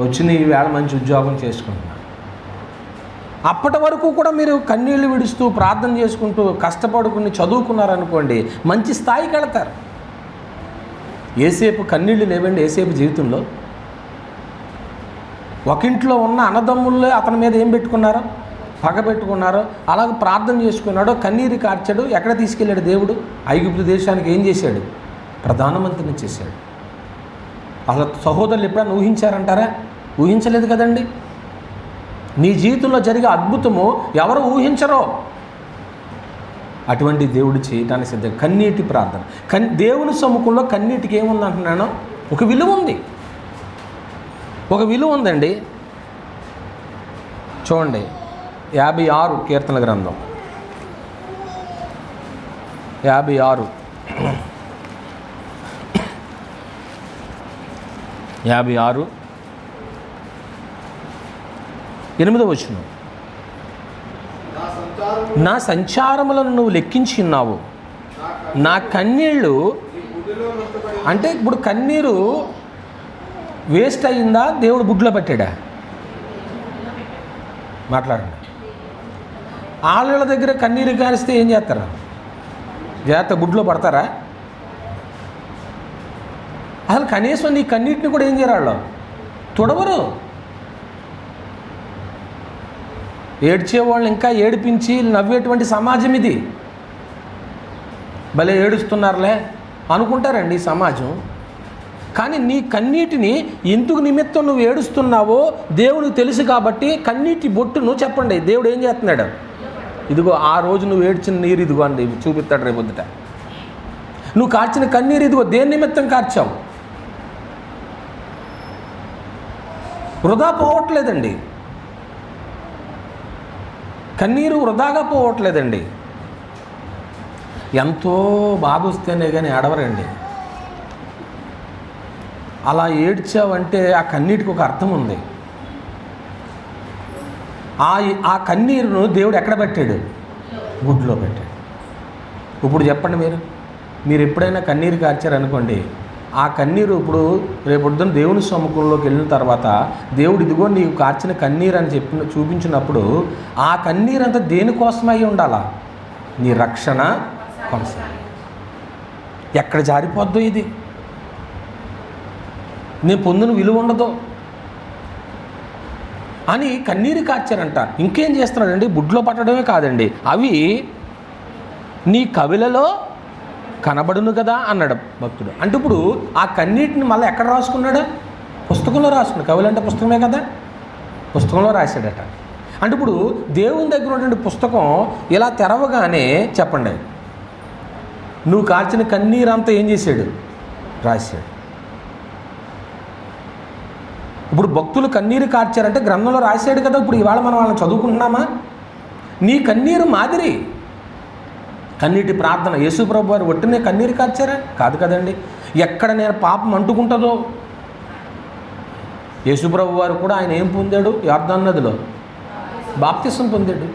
వచ్చింది, ఈవేళ మంచి ఉద్యోగం చేసుకుంటున్నాను. అప్పటి వరకు కూడా మీరు కన్నీళ్లు విడుస్తూ ప్రార్థన చేసుకుంటూ కష్టపడుకుని చదువుకున్నారనుకోండి, మంచి స్థాయికి వెళతారు. ఏసేపు కన్నీళ్లు లేవండి ఏసేపు జీవితంలో. ఒక ఇంట్లో ఉన్న అన్నదమ్ముళ్ళే అతని మీద ఏం పెట్టుకున్నారో, పగ పెట్టుకున్నారో, అలాగే ప్రార్థన చేసుకున్నాడో, కన్నీరు కార్చాడు. ఎక్కడ తీసుకెళ్ళాడు దేవుడు? ఐగుప్తు దేశానికి ఏం చేశాడు? ప్రధానమంత్రిని చేశాడు. అసలు సహోదరులు ఎప్పుడైనా ఊహించారంటారా? ఊహించలేదు కదండి. నీ జీవితంలో జరిగే అద్భుతము ఎవరు ఊహించరో అటువంటి దేవుడు చేయటానికి సిద్ధం. కన్నీటి ప్రార్థన. దేవుని సముఖంలో కన్నీటికి ఏముంది అంటున్నాను? ఒక విలువ ఉంది, ఒక విలువ ఉందండి. చూడండి 56 కీర్తన గ్రంథం 56 8వ వచనం. నా సంచారములను నువ్వు లెక్కించి ఉన్నావు, నా కన్నీళ్ళు. అంటే ఇప్పుడు కన్నీరు వేస్ట్ అయ్యిందా, దేవుడు బుడ్లో పెట్టాడా? మాట్లాడండి. ఆళ్ళ దగ్గర కన్నీరు కారిస్తే ఏం చేస్తారా? జాగ్రత్త బుడ్లో పడతారా? అసలు కనీసం నీ కన్నీటిని కూడా ఏం చేయరాళ్ళు? తుడవరు. ఏడ్చేవాళ్ళు ఇంకా ఏడిపించి నవ్వేటువంటి సమాజం ఇది. భలే ఏడుస్తున్నారులే అనుకుంటారండి ఈ సమాజం. కానీ నీ కన్నీటిని ఎందుకు నిమిత్తం నువ్వు ఏడుస్తున్నావో దేవునికి తెలుసు కాబట్టి కన్నీటి బొట్టును చెప్పండి, దేవుడు ఏం చేస్తున్నాడు? ఇదిగో ఆ రోజు నువ్వు ఏడ్చిన నీరు ఇదిగో అండి చూపిస్తాడు రేపొద్దుట. నువ్వు కార్చిన కన్నీరు ఇదిగో దేని నిమిత్తం కార్చావు? వృధా పోవట్లేదండి, కన్నీరు వృధాగా పోవట్లేదండి. ఎంతో బాధ వస్తేనే కానీ ఏడవరండి. అలా ఏడ్చావంటే ఆ కన్నీటికి ఒక అర్థం ఉంది. ఆ కన్నీరును దేవుడు ఎక్కడ పెట్టాడు? గుడ్లో పెట్టాడు. ఇప్పుడు చెప్పండి, మీరు ఎప్పుడైనా కన్నీరు కార్చారనుకోండి, ఆ కన్నీరు ఇప్పుడు రేపొద్దున దేవుని సముఖంలోకి వెళ్ళిన తర్వాత దేవుడు ఇదిగో నీకు కార్చిన కన్నీరు అని చూపించినప్పుడు ఆ కన్నీరు అంతా దేనికోసమై ఉండాలా? నీ రక్షణ కొనసాగి. ఎక్కడ జారిపోద్దో ఇది, నేను పొందిన విలువ ఉండదు అని కన్నీరు కార్చారంట. ఇంకేం చేస్తున్నాడండి? బుడ్లో పట్టడమే కాదండి, అవి నీ కవిలలో కనబడును కదా అన్నాడు భక్తుడు. అంటే ఇప్పుడు ఆ కన్నీటిని మళ్ళీ ఎక్కడ రాసుకున్నాడు? పుస్తకంలో రాసుకున్నాడు. కవులు అంటే పుస్తకమే కదా, పుస్తకంలో రాశాడట. అంటే ఇప్పుడు దేవుని దగ్గర ఉన్నటువంటి పుస్తకం ఇలా తెరవగానే చెప్పండి, నువ్వు కార్చిన కన్నీరంతా ఏం చేశాడు? రాశాడు. ఇప్పుడు భక్తులు కన్నీరు కార్చారంటే గ్రంథంలో రాశాడు కదా. ఇప్పుడు ఇవాళ మనం వాళ్ళని చదువుకుంటున్నామా? నీ కన్నీరు మాదిరి కన్నీటి ప్రార్థన. యేసుప్రభు వారు ఒట్టినే కన్నీరు కార్చారా? కాదు కదండి. ఎక్కడ నేను పాపం అంటుకుంటుందో, యేసుప్రభు వారు కూడా ఆయన ఏం పొందాడు? యొర్దాను నదిలో బాప్తిసం పొందాడు.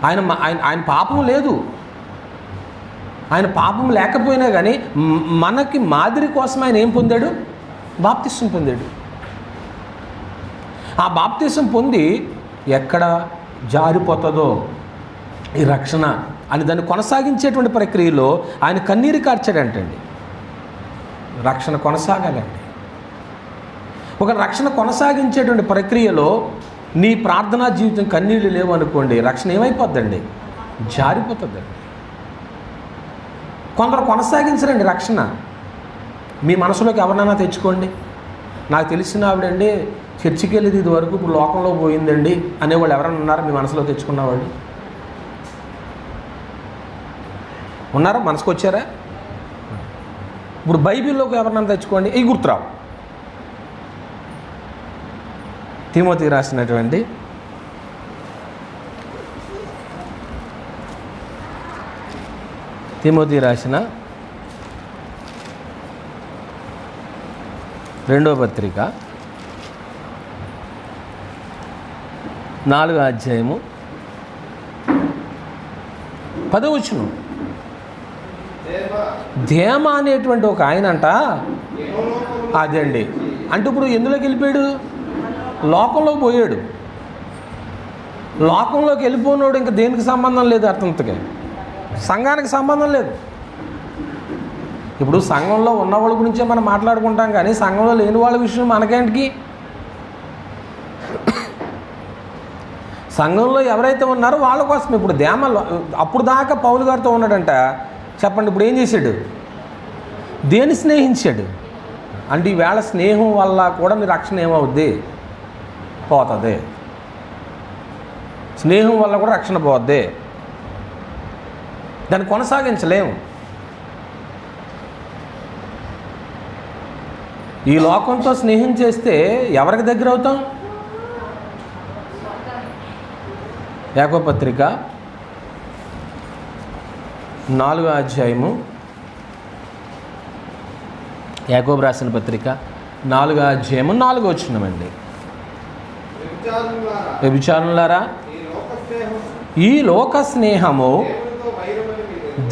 ఆయన పాపం లేదు, ఆయన పాపం లేకపోయినా కానీ మనకి మాదిరి కోసం ఆయన ఏం పొందాడు? బాప్తిసం పొందాడు. ఆ బాప్తిసం పొంది ఎక్కడ జారిపోతుందో ఈ రక్షణ అని దాన్ని కొనసాగించేటువంటి ప్రక్రియలో ఆయన కన్నీరు కార్చాడంటండి. రక్షణ కొనసాగాలండి. ఒక రక్షణ కొనసాగించేటువంటి ప్రక్రియలో నీ ప్రార్థనా జీవితం కన్నీళ్ళు లేవనుకోండి, రక్షణ ఏమైపోద్దండి? జారిపోతుందండి. కొందరు కొనసాగించరండి రక్షణ. మీ మనసులోకి ఎవరినైనా తెచ్చుకోండి, నాకు తెలిసిన ఆవిడండి చర్చికి వెళ్ళేది ఇది వరకు ఇప్పుడు లోకంలో పోయిందండి అనేవాళ్ళు ఎవరైనా ఉన్నారా? మీ మనసులో తెచ్చుకున్నవాళ్ళు ఉన్నారా? మనసుకు వచ్చారా? ఇప్పుడు బైబిల్లోకి ఎవరినైనా తెచ్చుకోండి, ఈ గుర్తురావు. తిమోతి రాసినటువంటి తిమోతి రాసిన 2వ పత్రిక 4వ అధ్యాయము 10వ వచనం. దేమ అనేటువంటి ఒక ఆయన అంట, అదే అండి. అంటే ఇప్పుడు ఎందులోకి వెళ్ళిపోయాడు? లోకంలోకి పోయాడు. లోకంలోకి వెళ్ళిపోయినోడు ఇంకా దేనికి సంబంధం లేదు, అతనితో సంఘానికి సంబంధం లేదు. ఇప్పుడు సంఘంలో ఉన్నవాళ్ళ గురించే మనం మాట్లాడుకుంటాం, కానీ సంఘంలో లేని వాళ్ళ విషయం మనకేంటికి? సంఘంలో ఎవరైతే ఉన్నారో వాళ్ళ కోసం. ఇప్పుడు దేమ అప్పుడు దాకా పౌలు గారితో ఉన్నాడంట, చెప్పండి ఇప్పుడు ఏం చేశాడు? దేన్ని స్నేహించాడు? అంటే ఈవేళ స్నేహం వల్ల కూడా నీ రక్షణ ఏమవుద్ది? పోతుంది. స్నేహం వల్ల కూడా రక్షణ పోద్ది. దాన్ని కొనసాగించలేము. ఈ లోకంతో స్నేహం చేస్తే ఎవరికి దగ్గర అవుతాం? యాకోబు పత్రిక 4వ అధ్యాయము, యాకోబు రాసిన పత్రిక 4వ అధ్యాయము 4వ వచనమండి. వ్యభిచారులారా, ఈ లోక స్నేహము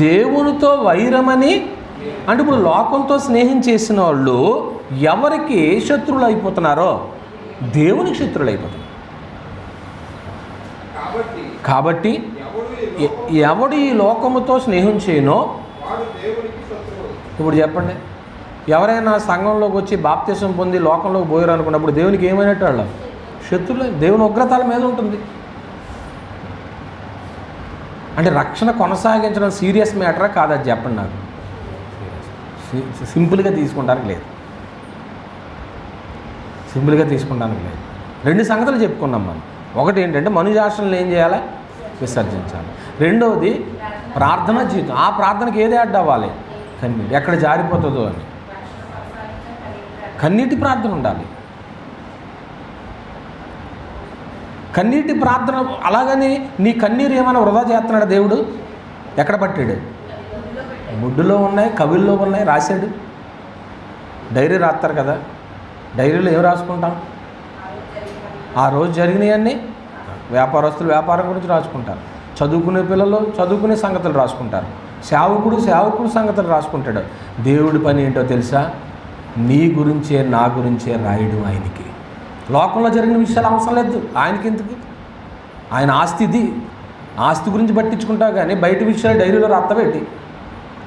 దేవునితో వైరమని. అంటే ఇప్పుడు లోకంతో స్నేహం చేసిన వాళ్ళు ఎవరికి శత్రువులు అయిపోతున్నారో దేవునికి శత్రువులు అయిపోతున్నారు. కాబట్టి ఎవడు ఈ లోకముతో స్నేహం చేయనో, ఇప్పుడు చెప్పండి, ఎవరైనా సంఘంలోకి వచ్చి బాప్తిసం పొంది లోకంలోకి పోయారు అనుకున్నప్పుడు దేవునికి ఏమైనట్టు? వాళ్ళు శత్రువులు. దేవుని ఉగ్రతల మీద ఉంటుంది. అంటే రక్షణ కొనసాగించడం సీరియస్ మ్యాటరా కాదా? చెప్పండి నాకు. సింపుల్గా తీసుకుంటానికి లేదు. సింపుల్గా తీసుకుంటానికి లేదు. 2 సంగతులు చెప్పుకున్నాం మనం. ఒకటి ఏంటంటే మనుజాశ్రలను ఏం చేయాలి? విసర్జించాలి. రెండవది ప్రార్థన జీవితం. ఆ ప్రార్థనకి ఏది యాడ్ అవ్వాలి? కన్నీటి. ఎక్కడ జారిపోతుందో అని కన్నీటి ప్రార్థన ఉండాలి. కన్నీటి ప్రార్థన. అలాగని నీ కన్నీరు ఏమైనా వృధా చేస్తున్నాడు దేవుడు? ఎక్కడ పట్టాడు? ముడ్డులో ఉన్నాయి, కవిల్లో ఉన్నాయి, రాశాడు. డైరీ రాస్తారు కదా, డైరీలో ఏం రాసుకుంటాం? ఆ రోజు జరిగినవన్నీ. వ్యాపారస్తులు వ్యాపారం గురించి రాసుకుంటారు, చదువుకునే పిల్లలు చదువుకునే సంగతులు రాసుకుంటారు, సేవకుడు సంగతులు రాసుకుంటాడు. దేవుడి పని ఏంటో తెలుసా? నీ గురించే నా గురించే రాయడం ఆయనకి. లోకంలో జరిగిన విషయాలు అవసరం లేదు ఆయనకి. ఎందుకు? ఆయన ఆస్తిది. ఆస్తి గురించి పట్టించుకుంటావు, కానీ బయట విషయాలు డైరీలో రాత్తబెట్టి.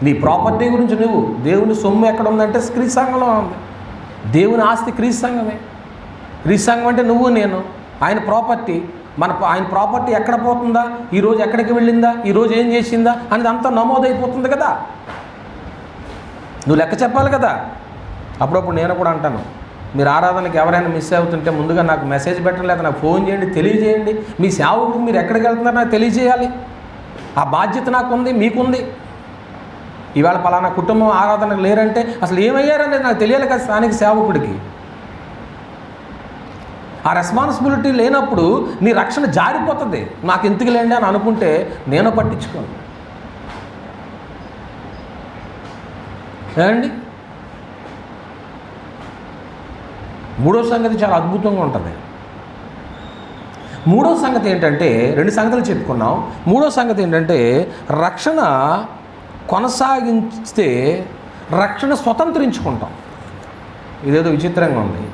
నీ ప్రాపర్టీ గురించి నువ్వు, దేవుని సొమ్ము ఎక్కడ ఉందంటే క్రీస్తు సంఘంలో ఉంది. దేవుని ఆస్తి క్రీస్తు సంఘమే. క్రీస్తు సంఘం అంటే నువ్వు నేను. ఆయన ప్రాపర్టీ. ఆయన ప్రాపర్టీ ఎక్కడ పోతుందా, ఈరోజు ఎక్కడికి వెళ్ళిందా, ఈరోజు ఏం చేసిందా అనేది అంతా నమోదైపోతుంది కదా. నువ్వు లెక్క చెప్పాలి కదా. అప్పుడప్పుడు నేను కూడా అంటాను, మీరు ఆరాధనకి ఎవరైనా మిస్ అవుతుంటే ముందుగా నాకు మెసేజ్ పెట్టండి, లేదా నాకు ఫోన్ చేయండి, తెలియజేయండి. మీ సేవకు మీరు ఎక్కడికి వెళ్తున్నారో నాకు తెలియజేయాలి. ఆ బాధ్యత నాకుంది, మీకుంది. ఇవాళ పలానా కుటుంబం ఆరాధనకు లేరంటే అసలు ఏమయ్యారనేది నాకు తెలియాలి కదా స్థానిక సేవకుడికి. ఆ రెస్పాన్సిబిలిటీ లేనప్పుడు నీ రక్షణ జారిపోతుంది. నాకు ఎందుకు లేండి అని అనుకుంటే నేను పట్టించుకోను. ఏమండి? మూడో సంగతి చాలా అద్భుతంగా ఉంటుంది. మూడో సంగతి ఏంటంటే, 2 సంగతులు చెప్పుకున్నాం. మూడో సంగతి ఏంటంటే, రక్షణ కొనసాగిస్తే రక్షణ స్వతంత్రించుకుంటాం. ఇదేదో విచిత్రంగా ఉంది.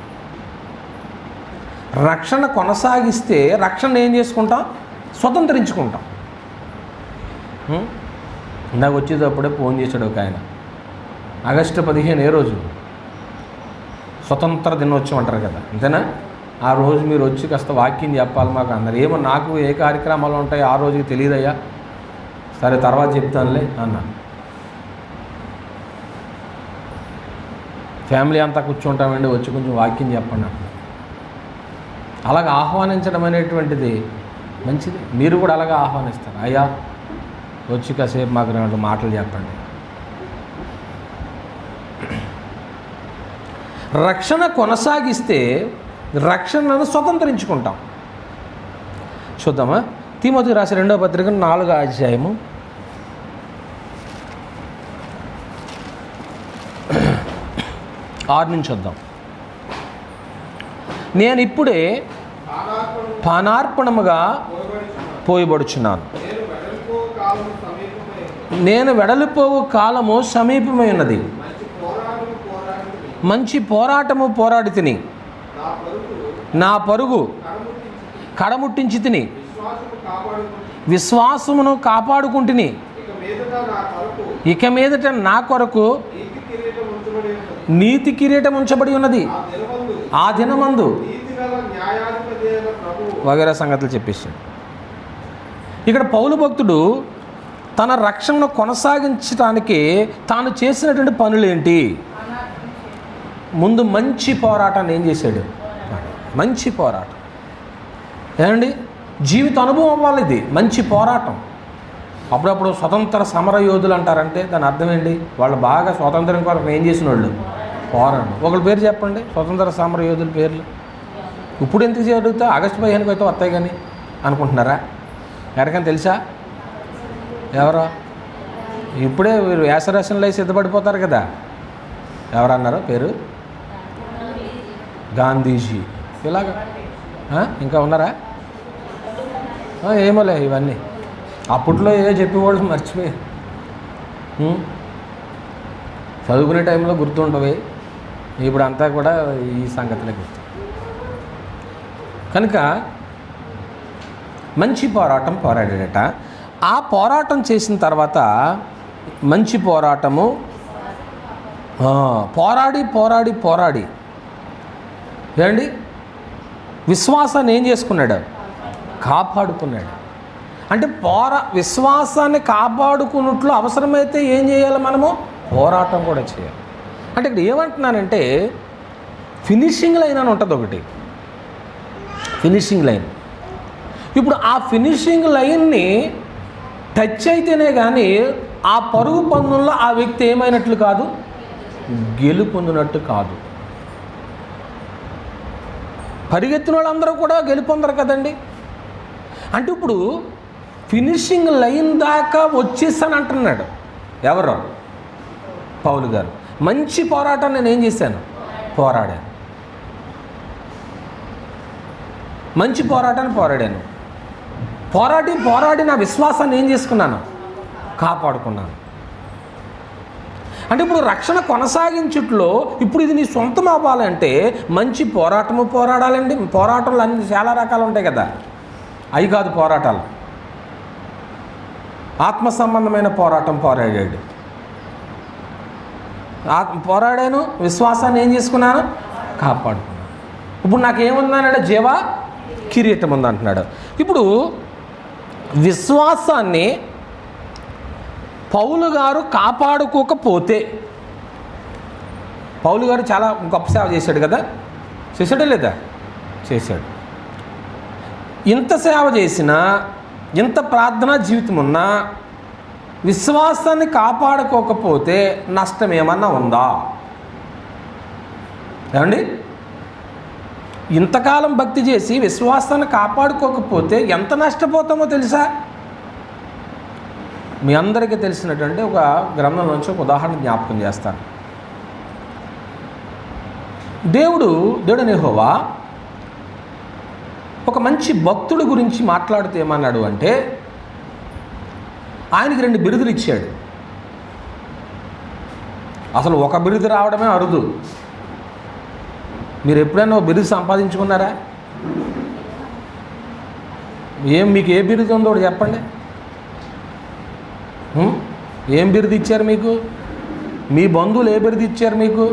రక్షణ కొనసాగిస్తే రక్షణ ఏం చేసుకుంటాం? స్వతంత్రించుకుంటాం. నాకు వచ్చేటప్పుడే ఫోన్ చేశాడు ఒక ఆయన, ఆగస్టు 15 ఏ రోజు? స్వతంత్ర దినోత్సవం అంటారు కదా, అంతేనా? ఆ రోజు మీరు వచ్చి కాస్త వాక్యం చెప్పాలి మాకు అన్నారు. ఏమో నాకు ఏ కార్యక్రమాలు ఉంటాయో ఆ రోజుకి తెలియదయ్యా, సరే తర్వాత చెప్తానులే అన్నాను. ఫ్యామిలీ అంతా కూర్చుంటామండి, వచ్చి కొంచెం వాక్యం చెప్పండి అప్పుడు. అలాగ ఆహ్వానించడం అనేటువంటిది మంచిది. మీరు కూడా అలాగే ఆహ్వానిస్తారు. అయ్యా వచ్చి కాసేపు మాకు 2 మాటలు చెప్పండి. రక్షణ కొనసాగిస్తే రక్షణను స్వతంత్రించుకుంటాం. చూద్దామా? తిమోతికి రాసిన 2వ పత్రిక 4వ అధ్యాయము 6 నుంచి చూద్దాం. నేను ఇప్పుడే పానార్పణముగా పోయబడుచున్నాను, నేను వెడలిపోవు కాలము సమీపమై ఉన్నది, మంచి పోరాటము పోరాడి తిని, నా పరుగు కడముట్టించి తిని, విశ్వాసమును కాపాడుకుంటుని, ఇక మీదట నా కొరకు నీతి కిరీటం ఉంచబడి ఉన్నది, ఆ దినమందు వగైరా సంగతులు చెప్పేశాడు. ఇక్కడ పౌలు భక్తుడు తన రక్షణను కొనసాగించడానికి తాను చేసినటువంటి పనులేంటి? ముందు మంచి పోరాటాన్ని ఏం చేశాడు? మంచి పోరాటం. ఏమండి, జీవిత అనుభవం అవ్వాలి ఇది, మంచి పోరాటం. అప్పుడప్పుడు స్వతంత్ర సమర యోధులు అంటారంటే దాని అర్థం ఏంటి? వాళ్ళు బాగా స్వాతంత్రం కొరకు ఏం చేసిన వాళ్ళు? పోరాటం. ఒకళ్ళ పేరు చెప్పండి, స్వతంత్ర సమర యోధుల పేర్లు. ఇప్పుడు ఎందుకు జరుగుతా? ఆగస్టు 15 అయితే వస్తాయి కానీ అనుకుంటున్నారా? ఎవరికైనా తెలుసా? ఎవరో ఇప్పుడే వీరు వ్యాసరచనలు అయి సిద్ధపడిపోతారు కదా. ఎవరన్నారో పేరు? గాంధీజీ. ఇలాగా ఇంకా ఉన్నారా? ఏమోలే, ఇవన్నీ అప్పట్లో ఏ చెప్పేవాళ్ళు మర్చిపోయి చదువుకునే టైంలో గుర్తుండవి, ఇప్పుడు అంతా కూడా ఈ సంగతులే గుర్తు. కనుక మంచి పోరాటం పోరాడాడట. ఆ పోరాటం చేసిన తర్వాత మంచి పోరాటము పోరాడి పోరాడి పోరాడి ఏమండి విశ్వాసాన్ని ఏం చేసుకున్నాడు? కాపాడుకున్నాడు. అంటే విశ్వాసాన్ని కాపాడుకున్నట్లు అవసరమైతే ఏం చేయాలి? మనము పోరాటం కూడా చేయాలి. అంటే ఇక్కడ ఏమంటున్నానంటే ఫినిషింగ్ లైన్ అని ఉంటుంది ఒకటి, ఫినిషింగ్ లైన్. ఇప్పుడు ఆ ఫినిషింగ్ లైన్ని టచ్ అయితేనే కానీ ఆ పరుగు పందెంలో ఆ వ్యక్తి ఏమైనట్లు కాదు, గెలుపొందినట్టు కాదు. పరిగెత్తిన వాళ్ళందరూ కూడా గెలుపొందరు కదండి. అంటే ఇప్పుడు ఫినిషింగ్ లైన్ దాకా వచ్చేసాను అంటున్నాడు ఎవరో? పౌలు గారు. మంచి పోరాటం నేను ఏం చేశాను? పోరాడాను. మంచి పోరాటాన్ని పోరాడాను. పోరాడి నా విశ్వాసాన్ని ఏం చేసుకున్నాను? కాపాడుకున్నాను. అంటే ఇప్పుడు రక్షణ కొనసాగించుట్లో ఇప్పుడు ఇది నీ సొంతం అవ్వాలంటే మంచి పోరాటము పోరాడాలండి. పోరాటంలో అన్ని చాలా రకాలు ఉంటాయి కదా, అవి కాదు పోరాటాలు. ఆత్మ సంబంధమైన పోరాటం పోరాడాను, విశ్వాసాన్ని ఏం చేసుకున్నాను? కాపాడుకున్నాను. ఇప్పుడు నాకేముందన్నాడు? జీవ కిరీటం ఉంది అంటున్నాడు. ఇప్పుడు విశ్వాసాన్ని పౌలు గారు కాపాడుకోకపోతే, పౌలు గారు చాలా గొప్ప సేవ చేశాడు కదా, చేశాడా లేదా? చేశాడు. ఇంత సేవ చేసినా, ఇంత ప్రార్థనా జీవితం ఉన్నా విశ్వాసాన్ని కాపాడుకోకపోతే నష్టం ఏమన్నా ఉందా? ఏమండి, ఇంతకాలం భక్తి చేసి విశ్వాసాన్ని కాపాడుకోకపోతే ఎంత నష్టపోతామో తెలుసా? మీ అందరికీ తెలిసినటువంటి ఒక గ్రంథం నుంచి ఒక ఉదాహరణ జ్ఞాపకం చేస్తాను. దేవుడైన యెహోవా ఒక మంచి భక్తుడి గురించి మాట్లాడుతూ ఏమన్నాడు అంటే, ఆయనకి 2 బిరుదులు ఇచ్చాడు. అసలు ఒక బిరుదు రావడమే అరుదు. మీరు ఎప్పుడైనా ఒక బిరుదు సంపాదించుకున్నారా? మీకు ఏ బిరుదు ఉందో చెప్పండి. ఏం బిరుదు ఇచ్చారు మీకు? మీ బంధువులు ఏ బిరుదు ఇచ్చారు మీకు?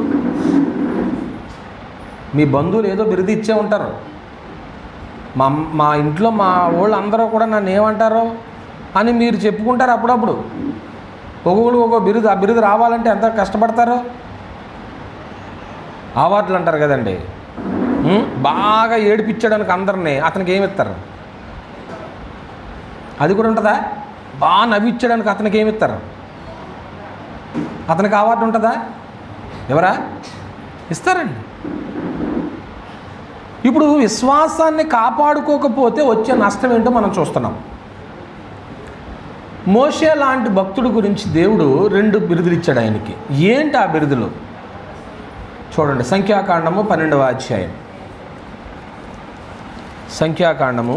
మీ బంధువులు ఏదో బిరుదు ఇచ్చే ఉంటారు. మా ఇంట్లో మా వాళ్ళు అందరూ కూడా నన్ను ఏమంటారో అని మీరు చెప్పుకుంటారు అప్పుడప్పుడు. ఒక్కొక్కరు ఒక్కో బిరుదు, ఆ బిరుదు రావాలంటే ఎంత కష్టపడతారో. అవార్డులు అంటారు కదండి, బాగా ఏడిపించడానికి అందరినీ అతనికి ఏమిస్తారు? అది కూడా ఉంటుందా? బాగా నవ్వించడానికి అతనికి ఏమిస్తారు? అతనికి అవార్డు ఉంటుందా? ఎవరా ఇస్తారండి. ఇప్పుడు విశ్వాసాన్ని కాపాడుకోకపోతే వచ్చే నష్టం ఏంటో మనం చూస్తున్నాం. మోషే లాంటి భక్తుడు గురించి దేవుడు 2 బిరుదులు ఇచ్చాడు ఆయనకి. ఏంటి ఆ బిరుదులు? చూడండి, సంఖ్యాకాండము 12వ అధ్యాయం. సంఖ్యాకాండము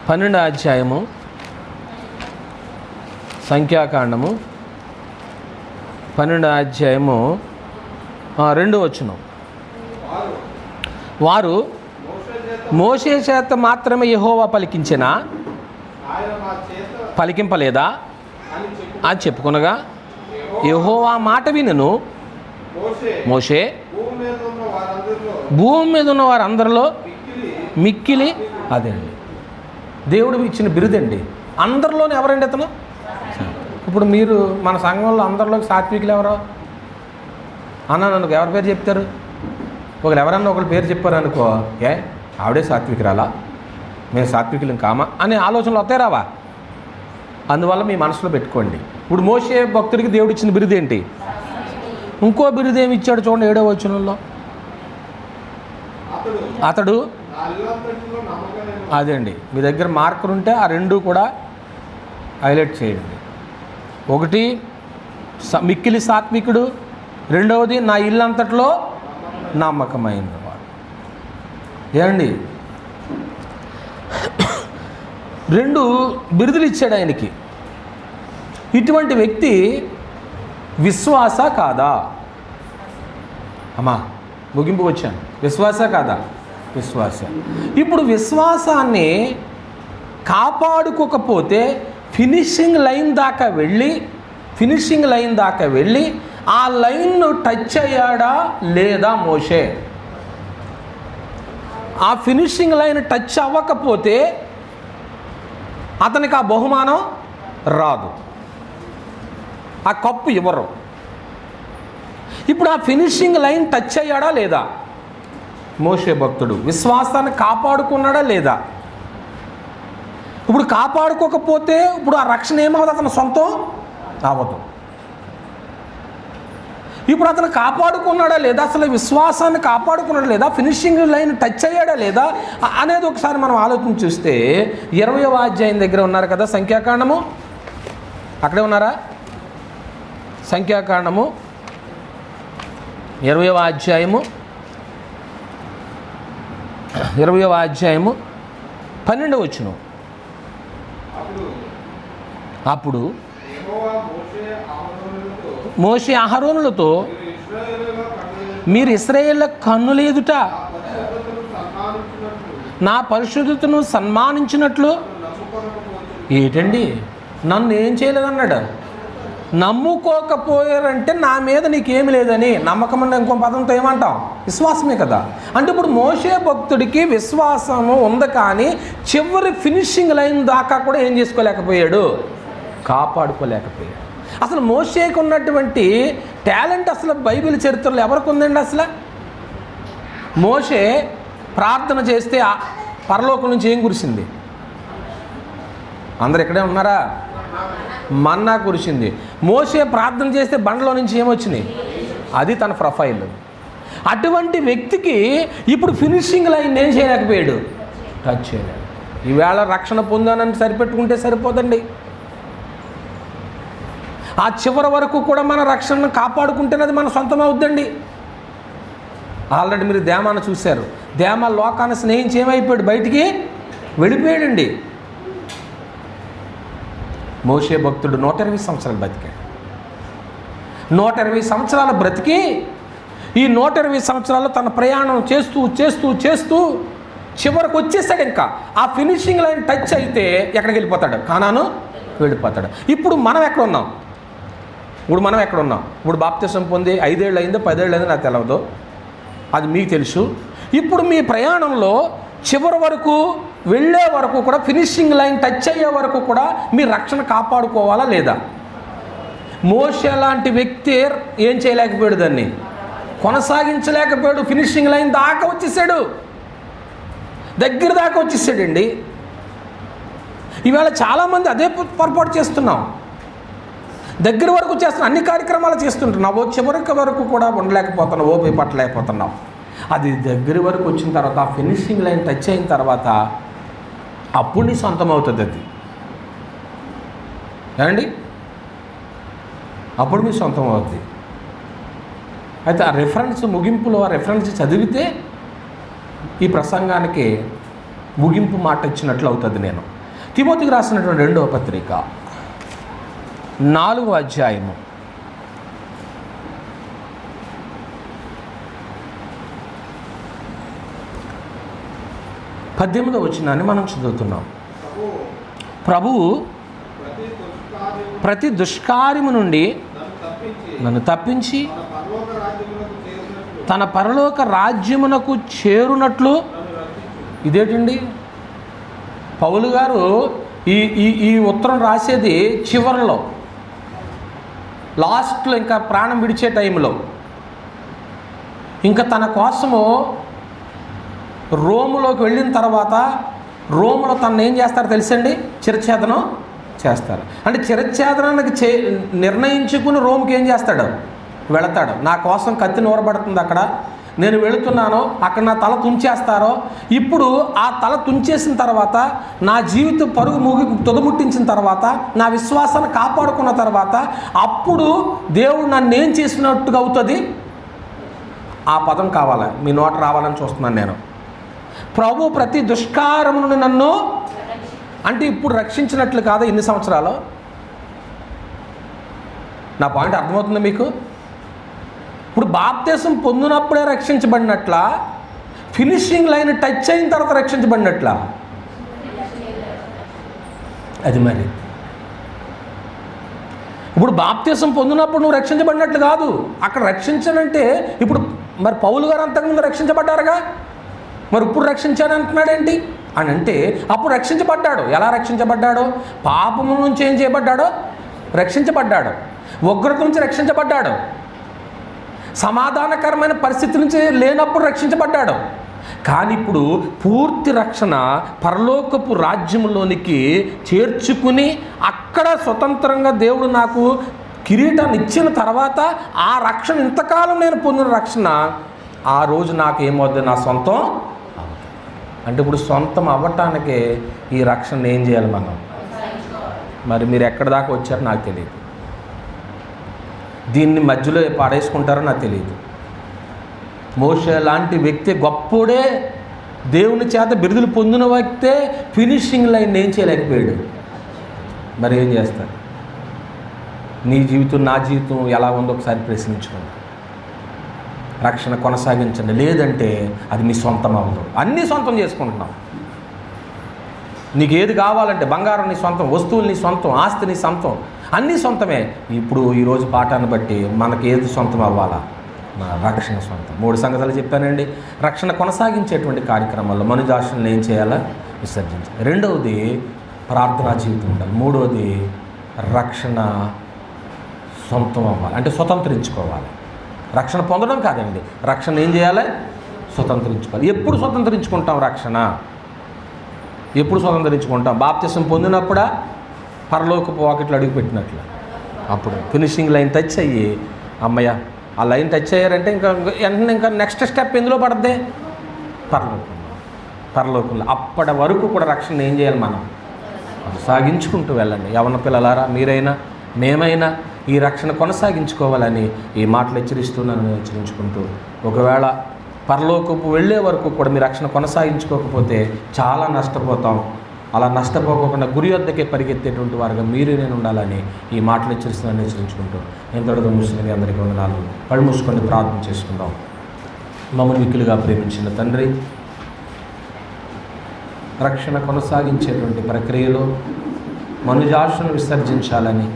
12వ అధ్యాయము. సంఖ్యాకాండము 12వ అధ్యాయము 2వ వచనం. వారు మోషే చేత మాత్రమే యెహోవా పలికించినా పలికింపలేదా అని చెప్పుకొనగా, యెహోవా మాట వినను మోషే భూమి మీద ఉన్న వారందరిలో మిక్కిలి. అదే అండి దేవుడు ఇచ్చిన బిరుదండి. అందరిలోనే ఎవరండి అతను? ఇప్పుడు మీరు మన సంఘంలో అందరిలోకి సాత్వికులు ఎవరో అన్న నన్ను ఎవరి పేరు చెప్తారు? ఎవరన్నా ఒకరి పేరు చెప్పారు అనుకో, ఆవిడే సాత్వికురాలా, మేము సాత్వికులం కామా అనే ఆలోచనలు వస్తాయి రావా? అందువల్ల మీ మనసులో పెట్టుకోండి. ఇప్పుడు మోషే భక్తుడికి దేవుడు ఇచ్చిన బిరుదు ఏంటి? ఇంకో బిరుదు ఏమి ఇచ్చాడు చూడండి, 7వ వచనంలో. అతడు అదే అండి, మీ దగ్గర మార్కర్ ఉంటే ఆ 2 కూడా హైలైట్ చేయండి. 1 మిక్కిలి సాత్వికుడు, 2వది నా ఇల్లంతట్లో నమ్మకమైన వాడు. ఏమండి 2 బిరుదులు ఇచ్చాడు ఆయనకి. ఇటువంటి వ్యక్తి విశ్వాస కాదా? అమ్మా ముగింపు వచ్చాను. విశ్వాస కాదా? విశ్వాస. ఇప్పుడు విశ్వాసాన్ని కాపాడుకోకపోతే ఫినిషింగ్ లైన్ దాకా వెళ్ళి ఆ లైన్ను టచ్ అయ్యాడా లేదా మోషే? ఆ ఫినిషింగ్ లైన్ టచ్ అవ్వకపోతే అతనికి ఆ బహుమానం రాదు, ఆ కప్పు ఇవ్వరు. ఇప్పుడు ఆ ఫినిషింగ్ లైన్ టచ్ అయ్యాడా లేదా? మోషే భక్తుడు విశ్వాసాన్ని కాపాడుకున్నాడా లేదా? ఇప్పుడు కాపాడుకోకపోతే ఇప్పుడు ఆ రక్షణ ఏమవుతుంది? అతను సొంతం అవ్వదు. ఇప్పుడు అతను కాపాడుకున్నాడా లేదా? అసలు విశ్వాసాన్ని కాపాడుకున్నాడా లేదా? ఫినిషింగ్ లైన్ టచ్ అయ్యాడా లేదా అనేది ఒకసారి మనం ఆలోచన చూస్తే 20వ అధ్యాయం దగ్గర ఉన్నారు కదా సంఖ్యాకాండము, అక్కడే ఉన్నారా? సంఖ్యాకాండము 20వ అధ్యాయము 12వ వచనం. అప్పుడు మోషే అహరోనులతో, మీరు ఇశ్రాయేళ్ల కన్నుల ఎదుట నా పరిశుద్ధతను సన్మానించినట్లు. ఏంటండి నన్ను ఏం చేయలేదన్నాడు? నమ్ముకోకపోయారంటే నా మీద నీకేమి లేదని. నమ్మకం అంటే ఇంకో పదంతో ఏమంటాం? విశ్వాసమే కదా. అంటే ఇప్పుడు మోషే భక్తుడికి విశ్వాసము ఉంది, కానీ చివరి ఫినిషింగ్ లైన్ దాకా కూడా ఏం చేసుకోలేకపోయాడు? కాపాడుకోలేకపోయాడు. అసలు మోషేకి ఉన్నటువంటి టాలెంట్ అసలు బైబిల్ చరిత్రలో ఎవరికి ఉందండి? అసలు మోషే ప్రార్థన చేస్తే పరలోకం నుంచి ఏం కురిసింది? అందరు ఇక్కడే ఉన్నారా? మన్నా కురిసింది. మోషే ప్రార్థన చేస్తే బండలో నుంచి ఏమొచ్చినాయి? అది తన ప్రొఫైల్. అటువంటి వ్యక్తికి ఇప్పుడు ఫినిషింగ్ లైన్ ఏం చేయలేకపోయాడు? టచ్ చేయలేడు. ఈవేళ రక్షణ పొందానని సరిపెట్టుకుంటే సరిపోదండి. ఆ చివరి వరకు కూడా మన రక్షణను కాపాడుకుంటేనే అది మన సొంతం అవుద్దండి. ఆల్రెడీ మీరు దేమాన్ని చూశారు. దేమ లోకాన్ని స్నేహించి ఏమైపోయాడు? బయటికి వెళ్ళిపోయాడండి. మోషే భక్తుడు 120 సంవత్సరాలు బ్రతికాడు. 120 సంవత్సరాలు బ్రతికి ఈ 120 సంవత్సరాల్లో తన ప్రయాణం చేస్తూ చేస్తూ చేస్తూ చివరికి వచ్చేసాడు. ఇంకా ఆ ఫినిషింగ్ లైన్ టచ్ అయితే ఎక్కడికి వెళ్ళిపోతాడు? కానాను వెళ్ళిపోతాడు. ఇప్పుడు మనం ఎక్కడ ఉన్నాం? ఇప్పుడు మనం ఎక్కడ ఉన్నాం? ఇప్పుడు బాప్తిసం పొంది 5 ఏళ్ళు అయిందో 10 ఏళ్ళు అయిందో నాకు తెలియదు, అది మీకు తెలుసు. ఇప్పుడు మీ ప్రయాణంలో చివరి వరకు వెళ్ళే వరకు కూడా, ఫినిషింగ్ లైన్ టచ్ అయ్యే వరకు కూడా మీ రక్షణ కాపాడుకోవాలా లేదా? మోషే లాంటి వ్యక్తి ఏం చేయలేకపోయాడు, దాన్ని కొనసాగించలేకపోయాడు. ఫినిషింగ్ లైన్ దాకా వచ్చేసాడు, దగ్గర దాకా వచ్చేసాడండి. ఈవేళ చాలామంది అదే పొరపాటు చేస్తున్నాం. దగ్గర వరకు చేస్తున్నాం, అన్ని కార్యక్రమాలు చేస్తుంటున్నావు, చివరికి వరకు కూడా ఉండలేకపోతున్నావు, ఓపిక పట్టలేకపోతున్నావు. అది దగ్గర వరకు వచ్చిన తర్వాత, ఆ ఫినిషింగ్ లైన్ టచ్ అయిన తర్వాత అప్పుడు నీ సొంతం అవుతుంది. అది ఏమండి, అప్పుడు మీ సొంతం అవుతుంది. అయితే ఆ రెఫరెన్స్ ముగింపులో ఆ రెఫరెన్స్ చదివితే ఈ ప్రసంగానికి ముగింపు మాట ఇచ్చినట్లు అవుతుంది. నేను తిమోతికి రాసినటువంటి 2వ పత్రిక 4వ అధ్యాయము 18వ వచనాన్ని మనం చదువుతున్నాం. ప్రభువు ప్రతి దుష్కార్యము నుండి నన్ను తప్పించి తన పరలోక రాజ్యమునకు చేరునట్లు. ఇదేంటండి, పౌలు గారు ఈ ఉత్తరం రాసేది చివరిలో, లాస్ట్లో, ఇంకా ప్రాణం విడిచే టైంలో. ఇంకా తన కోసము రోములోకి వెళ్ళిన తర్వాత రోములో తను ఏం చేస్తారో తెలుసండి, శిరచ్ఛేదనం చేస్తారు. అంటే శిరచ్ఛేదనానికి నిర్ణయించుకుని రోముకి ఏం చేస్తాడు, వెళతాడు. నా కోసం కత్తి నూరబడుతుంది అక్కడ, నేను వెళుతున్నాను, అక్కడ నా తల తుంచేస్తారో. ఇప్పుడు ఆ తల తుంచేసిన తర్వాత, నా జీవితం పరుగు తుదముట్టించిన తర్వాత, నా విశ్వాసాన్ని కాపాడుకున్న తర్వాత, అప్పుడు దేవుడు నన్ను ఏం చేసినట్టుగా అవుతుంది. ఆ పదం కావాలి, మీ నోట రావాలని చూస్తున్నాను నేను. ప్రభు ప్రతి దుష్కారము నుండి నన్ను, అంటే ఇప్పుడు రక్షించినట్లు కాదా ఇన్ని సంవత్సరాలు? నా పాయింట్ అర్థమవుతుందా మీకు? ఇప్పుడు బాప్తిసం పొందినప్పుడే రక్షించబడినట్ల, ఫినిషింగ్ లైన్ టచ్ అయిన తర్వాత రక్షించబడినట్ల? అది మరి ఇప్పుడు బాప్తిసం పొందినప్పుడు నువ్వు రక్షించబడినట్లు కాదు. అక్కడ రక్షించానంటే ఇప్పుడు మరి పౌలు గారు అంతకుముందు రక్షించబడ్డారుగా, మరి ఇప్పుడు రక్షించాను అంటున్నాడేంటి అని అంటే, అప్పుడు రక్షించబడ్డాడు. ఎలా రక్షించబడ్డాడు? పాపము నుంచి ఏం చేయబడ్డాడో రక్షించబడ్డాడు, ఉగ్రత నుంచి రక్షించబడ్డాడు, సమాధానకరమైన పరిస్థితి నుంచి లేనప్పుడు రక్షించబడ్డాడు. కానీ ఇప్పుడు పూర్తి రక్షణ పరలోకపు రాజ్యంలోనికి చేర్చుకుని, అక్కడ స్వతంత్రంగా దేవుడు నాకు కిరీటాన్ని ఇచ్చిన తర్వాత, ఆ రక్షణ, ఇంతకాలం నేను పొందిన రక్షణ ఆ రోజు నాకు ఏమవుతుంది, నా సొంతం. అంటే ఇప్పుడు సొంతం అవ్వటానికి ఈ రక్షణ ఏం చేయాలి మనం? మరి మీరు ఎక్కడి దాకా వచ్చారో నాకు తెలియదు, దీన్ని మధ్యలో పాడేసుకుంటారో నాకు తెలియదు. మోషే లాంటి వ్యక్తి గొప్పోడే, దేవుని చేత బిరుదులు పొందిన వ్యక్తే ఫినిషింగ్ లైన్ ఏం చేయలేకపోయాడు. మరి ఏం చేస్తారు? నీ జీవితం, నా జీవితం ఎలా ఉందో ఒకసారి ప్రశ్నించుకోండి. రక్షణ కొనసాగించండి, లేదంటే అది మీ సొంతం అవ్వదు. అన్నీ సొంతం చేసుకుంటున్నాం. నీకు ఏది కావాలంటే బంగారం నీ సొంతం, వస్తువులు నీ సొంతం, ఆస్తి నీ సొంతం, అన్నీ సొంతమే. ఇప్పుడు ఈరోజు పాఠాన్ని బట్టి మనకి ఏది సొంతం అవ్వాలా? నా రక్షణ సొంతం. 3 సంగతులు చెప్పానండి. రక్షణ కొనసాగించేటువంటి కార్యక్రమాల్లో మనుజాశలను ఏం చేయాలా? విసర్జించాలి. 2వది ప్రార్థనా జీవితం ఉండాలి. 3వది రక్షణ సొంతం అవ్వాలి, అంటే స్వతంత్రించుకోవాలి. రక్షణ పొందడం కాదండి, రక్షణ ఏం చేయాలి? స్వతంత్రించుకోవాలి. ఎప్పుడు స్వతంత్రించుకుంటాం రక్షణ? ఎప్పుడు స్వతంత్రించుకుంటాం? బాప్తిసం పొందినప్పుడా? పరలోకపు వాకిట్లు అడుగుపెట్టినట్లు. అప్పుడు ఫినిషింగ్ లైన్ టచ్ అయ్యి, అమ్మయ్య ఆ లైన్ టచ్ అయ్యారంటే ఇంకా వెంటనే ఇంకా నెక్స్ట్ స్టెప్ ఎందులో పడద్దే? పరలోకంలో. అప్పటి వరకు కూడా రక్షణ ఏం చేయాలి? మనం కొనసాగించుకుంటూ వెళ్ళండి. యవ్వన పిల్లలారా, మీరైనా మేమైనా ఈ రక్షణ కొనసాగించుకోవాలని ఈ మాటలు హెచ్చరిస్తున్నాను, హెచ్చరించుకుంటూ, ఒకవేళ పరలోకపు వెళ్ళే వరకు కూడా మీ రక్షణ కొనసాగించుకోకపోతే చాలా నష్టపోతాం. అలా నష్టపోకుండా గురి వద్దకే పరిగెత్తేటువంటి వారుగా మీరు నేను ఉండాలని ఈ మాటలు హెచ్చరిస్తున్నాను, హెచ్చరించుకుంటూ ఎంతటితో మూసిన మీ అందరికీ వందనాలు. కళ్ళు మూసుకొని ప్రార్థన చేసుకుందాం. మమ్మల్ని మిక్కిలుగా ప్రేమించిన తండ్రి, రక్షణ కొనసాగించేటువంటి ప్రక్రియలో మనుజాశను విసర్జించాలని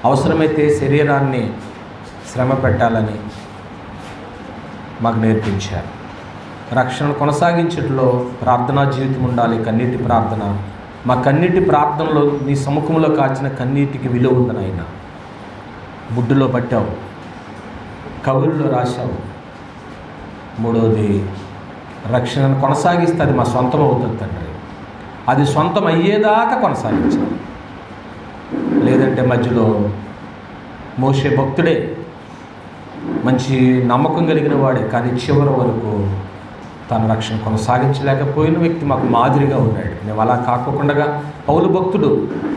అవసరమైతే శరీరాన్ని శ్రమ పెట్టాలని మాకు నేర్పించారు. రక్షణ కొనసాగించడంలో ప్రార్థనా జీవితం ఉండాలి, కన్నీటి ప్రార్థన. మా కన్నీటి ప్రార్థనలో నీ సముఖంలో కాచిన కన్నీటికి విలువ ఉంది నాయన. బుడ్డులో పట్టావు, కవుల్లో రాశావు. మూడవది, రక్షణను కొనసాగిస్తే అది మా సొంతం అవుతుంది తండ్రి. అది సొంతం అయ్యేదాకా కొనసాగించాలి. లేదంటే మధ్యలో మోషే భక్తుడే, మంచి నమ్మకం కలిగిన వాడే, కానీ చివరి వరకు తన రక్షణ కొనసాగించలేకపోయిన వ్యక్తి మాకు మాదిరిగా ఉన్నాడు. మేము అలా కాకుండా పౌలు భక్తుడు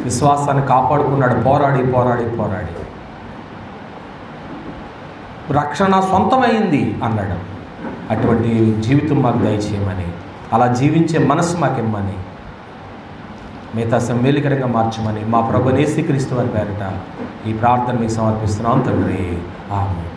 విశ్వాసాన్ని కాపాడుకున్నాడు, పోరాడి పోరాడి పోరాడి రక్షణ సొంతమైంది అన్నాడు. అటువంటి జీవితం మాకు దయచేయమని, అలా జీవించే మనసు మాకిమ్మని, మిగతా మేలుకరంగా మార్చమని మా ప్రభువు యేసుక్రీస్తు వారి పేరిట ఈ ప్రార్థన మీకు సమర్పిస్తున్నాం తండ్రి. ఆమేన్.